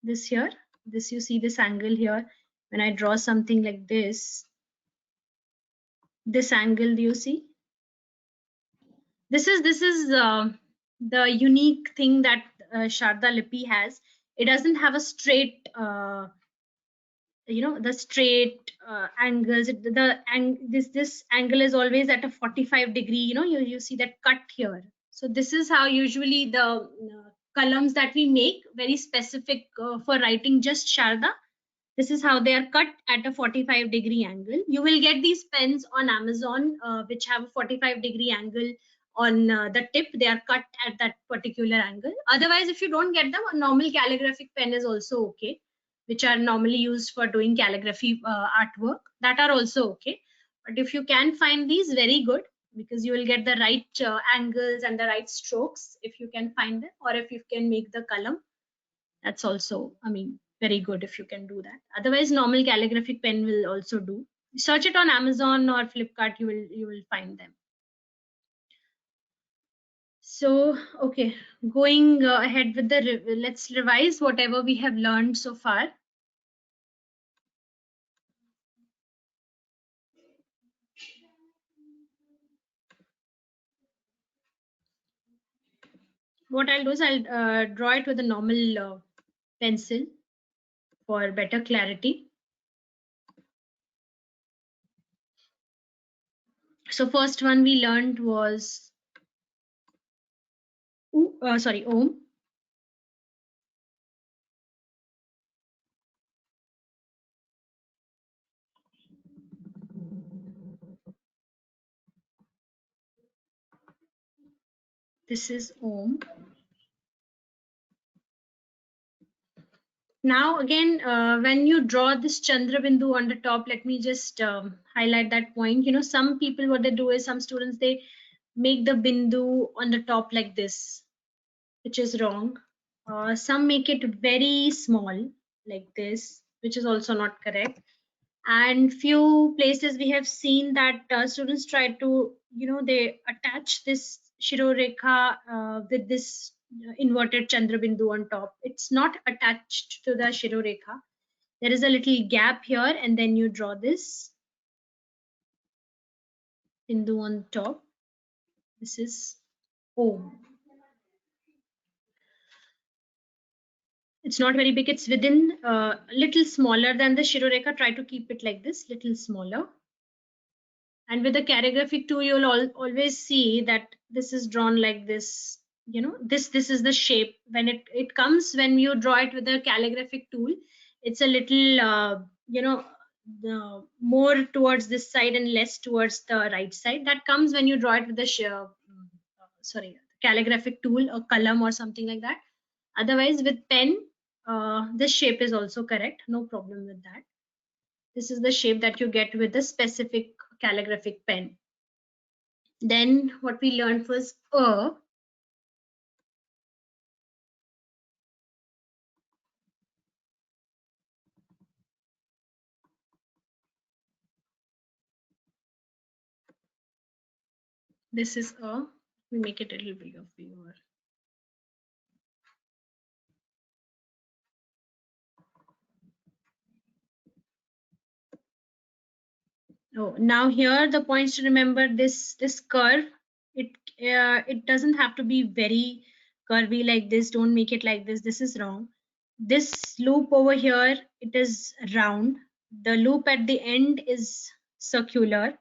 Speaker 3: here, this, you see this angle here. When I draw something like this angle, do you see? This is the unique thing that Sharada Lipi has. It doesn't have a straight the straight angles. This angle is always at a 45-degree. You see that cut here. So this is how usually the columns that we make, very specific for writing just Sharda. This is how they are cut at a 45-degree angle. You will get these pens on Amazon which have a 45-degree angle on the tip. They are cut at that particular angle. Otherwise, if you don't get them, a normal calligraphic pen is also okay, which are normally used for doing calligraphy artwork. That are also okay. But if you can find these, very good, because you will get the right angles and the right strokes if you can find them, or if you can make the column. That's also, very good if you can do that. Otherwise, normal calligraphic pen will also do. Search it on Amazon or Flipkart, you will find them. So, okay, going ahead with let's revise whatever we have learned so far. what I'll do is I'll draw it with a normal pencil for better clarity. So first one we learned was Om. This is Om. Now again, when you draw this Chandra Bindu on the top, let me just highlight that point. You know, some people, what they do is, some students, they make the Bindu on the top like this, which is wrong. Some make it very small like this, which is also not correct. And few places we have seen that students try to, you know, they attach this Shirorekha with this inverted Chandra Bindu on top. It's not attached to the Shirorekha. There is a little gap here, and then you draw this Bindu on top. This is Om. It's not very big. It's within little smaller than the Shirorekha. Try to keep it like this, little smaller. And with the calligraphic tool, you'll always see that this is drawn like this. You know, this is the shape. When it comes, when you draw it with a calligraphic tool, it's a little you know, more towards this side and less towards the right side. That comes when you draw it with the calligraphic tool or column or something like that. Otherwise, with pen, this shape is also correct. No problem with that. This is the shape that you get with the specific calligraphic pen. Then what we learned was this is we make it a little bigger for you. Oh, now here the points to remember, this curve, it doesn't have to be very curvy like this. Don't make it like this. This is wrong. This loop over here, it is round. The loop at the end is circular.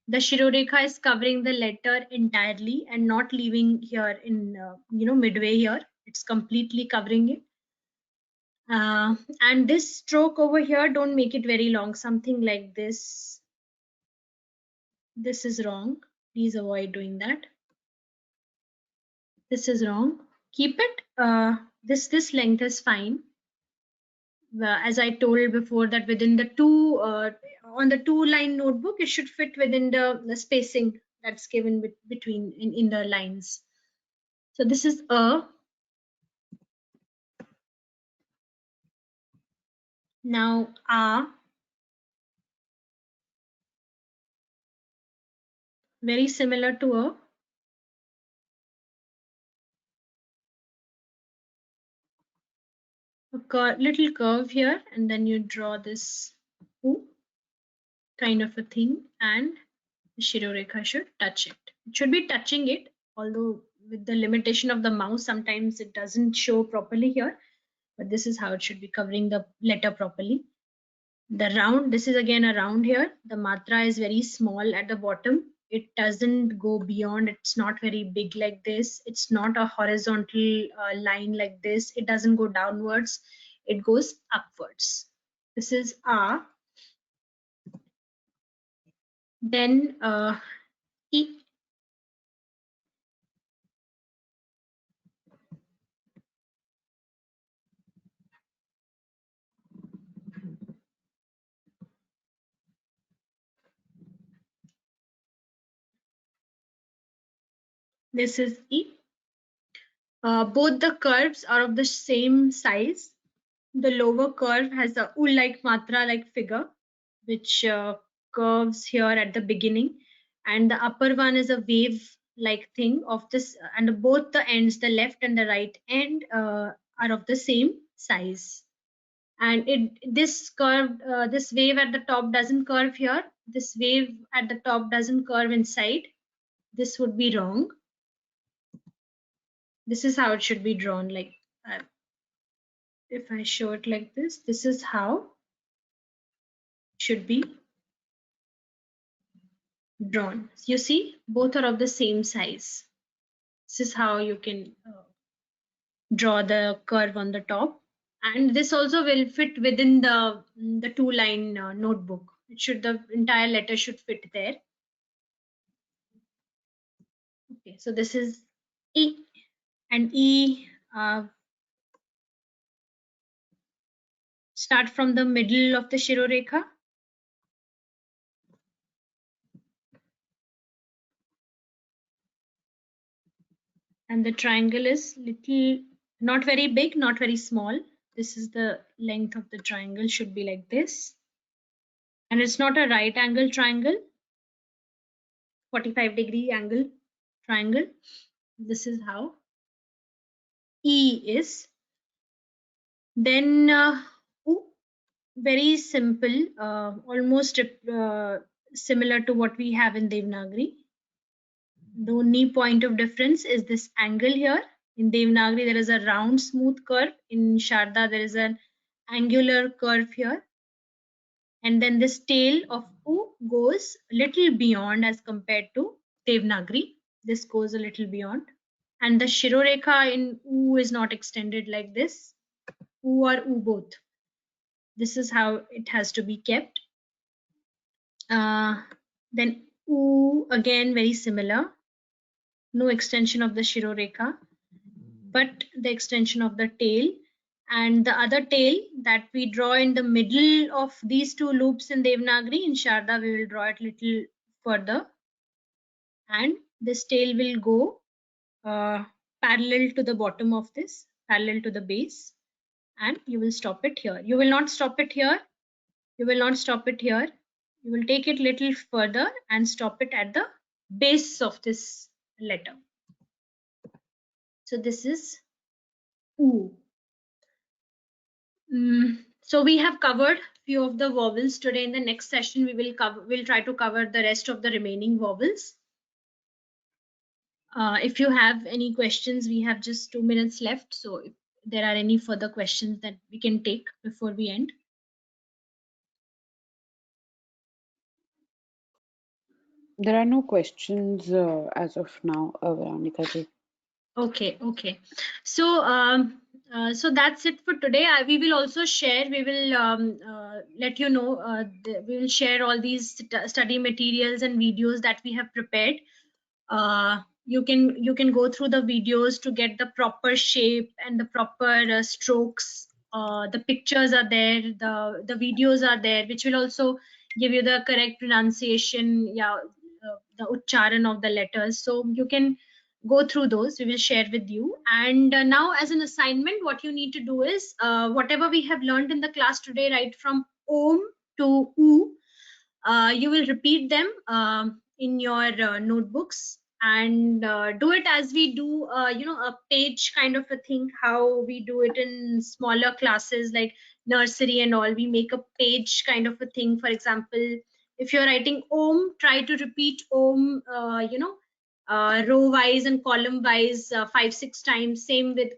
Speaker 3: The Shirorekha is covering the letter entirely and not leaving here in you know, midway here. It's completely covering it. And this stroke over here, don't make it very long. Something like this. This is wrong. Please avoid doing that. This is wrong. Keep it. This length is fine. As I told before, that within the two on the 2-line notebook, it should fit within the spacing that's given between in the lines. So this is now very similar to a little curve here, and then you draw this kind of a thing, and the Shirorekha should touch it. It should be touching it, although with the limitation of the mouse, sometimes it doesn't show properly here, but this is how it should be covering the letter properly. The round, this is again a round here. The matra is very small at the bottom. It doesn't go beyond. It's not very big like this. It's not a horizontal line like this. It doesn't go downwards. It goes upwards. This is A. Then E. This is E. Both the curves are of the same size. The lower curve has a U-like matra like figure, which curves here at the beginning, and the upper one is a wave like thing of this, and both the ends, the left and the right end, are of the same size. And this curve, this wave at the top doesn't curve here. This wave at the top doesn't curve inside. This would be wrong. This is how it should be drawn. Like if I show it like this, this is how it should be drawn. You see, both are of the same size. This is how you can draw the curve on the top. And this also will fit within the 2-line notebook. It should, the entire letter should fit there. Okay, so this is E, and E start from the middle of the Shirorekha. And the triangle is little, not very big, not very small. This is the length of the triangle, should be like this. And it's not a right angle triangle, 45-degree angle triangle. This is how E is. Then O, very simple, almost similar to what we have in Devanagari. The only point of difference is this angle here. In Devanagari, there is a round, smooth curve. In Sharda, there is an angular curve here. And then this tail of U goes a little beyond as compared to Devanagari. This goes a little beyond. And the Shirorekha in U is not extended like this. U or U both. This is how it has to be kept. Then U, again, very similar. No extension of the Shirorekha, but the extension of the tail. And the other tail that we draw in the middle of these two loops in Devanagari, in Sharda we will draw it little further. And this tail will go parallel to the bottom of this, parallel to the base. And you will stop it here. You will not stop it here. You will not stop it here. You will take it little further and stop it at the base of this letter. So this is U. So we have covered few of the vowels today. In the next session, we'll try to cover the rest of the remaining vowels. If you have any questions, we have just 2 minutes left. So if there are any further questions that we can take before we end.
Speaker 5: There are no questions as of now, Veronica ji.
Speaker 3: Okay. So that's it for today. We will also share, we will let you know, we will share all these study materials and videos that we have prepared. You can go through the videos to get the proper shape and the proper strokes. The pictures are there, the videos are there, which will also give you the correct pronunciation, the uchcharan of the letters. So you can go through those. We will share with you. And now, as an assignment, what you need to do is whatever we have learned in the class today, right from Om to U, you will repeat them in your notebooks, and do it as we do a page kind of a thing, how we do it in smaller classes like nursery and all. We make a page kind of a thing. For example, if you're writing Om, try to repeat Om row wise and column wise 5-6 times. Same with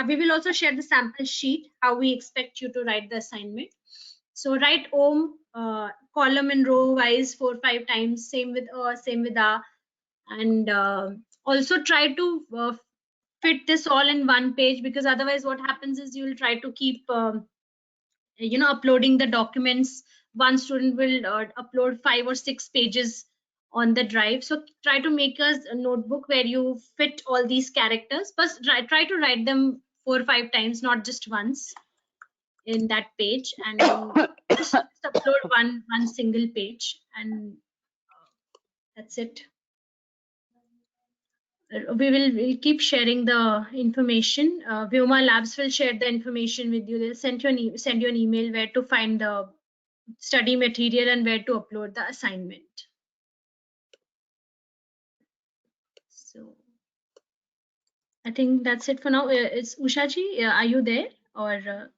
Speaker 3: we will also share the sample sheet how we expect you to write the assignment. So write Om column and row wise 4-5 times. Same with same with and also try to fit this all in one page, because otherwise what happens is you will try to keep uploading the documents. One student will upload 5 or 6 pages on the drive. So try to make a notebook where you fit all these characters, but try to write them 4 or 5 times, not just once in that page, and just upload one single page, and that's it. We'll keep sharing the information. Vyoma Labs will share the information with you. They'll send you an email where to find the study material and where to upload the assignment. So I think that's it for now. It's Usha ji, are you there? Or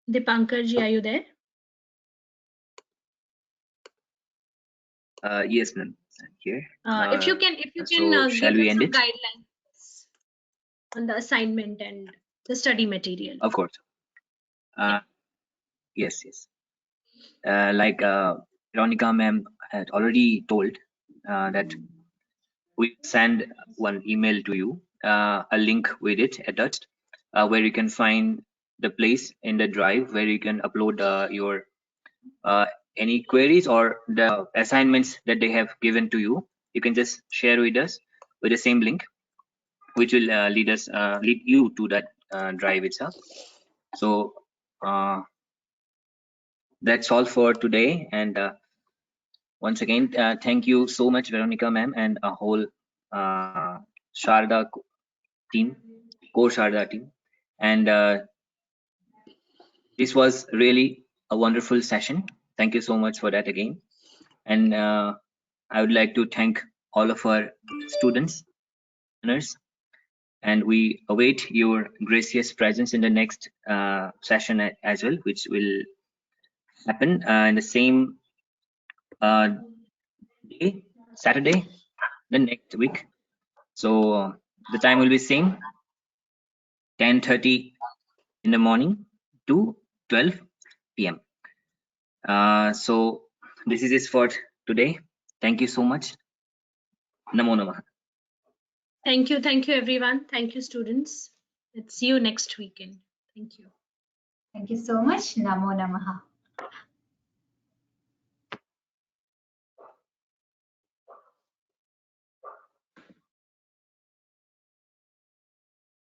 Speaker 3: Dipankar ji, are you there?
Speaker 4: Yes, ma'am. Here.
Speaker 3: If you can
Speaker 4: So shall we
Speaker 3: give us
Speaker 4: end
Speaker 3: some
Speaker 4: it?
Speaker 3: guidelines. on the assignment and the study material.
Speaker 4: Of course. Yes. Like Veronica ma'am had already told that we send one email to you, a link with it attached, where you can find the place in the drive where you can upload your any queries or the assignments that they have given to you. You can just share with us with the same link, which will lead you to that drive itself. So that's all for today, and once again thank you so much, Veronica ma'am, and a whole Sharda team, core Sharda team, and this was really a wonderful session. Thank you so much for that again, and I would like to thank all of our students, learners, and we await your gracious presence in the next session as well, which will happen in the same day, Saturday, the next week. So the time will be same, 10:30 in the morning to 12 p.m. So this is it for today. Thank you so much. Namo Namah.
Speaker 3: Thank you everyone. Thank you, students. Let's see you next weekend. Thank you.
Speaker 7: Thank you so much. Namo Namaha.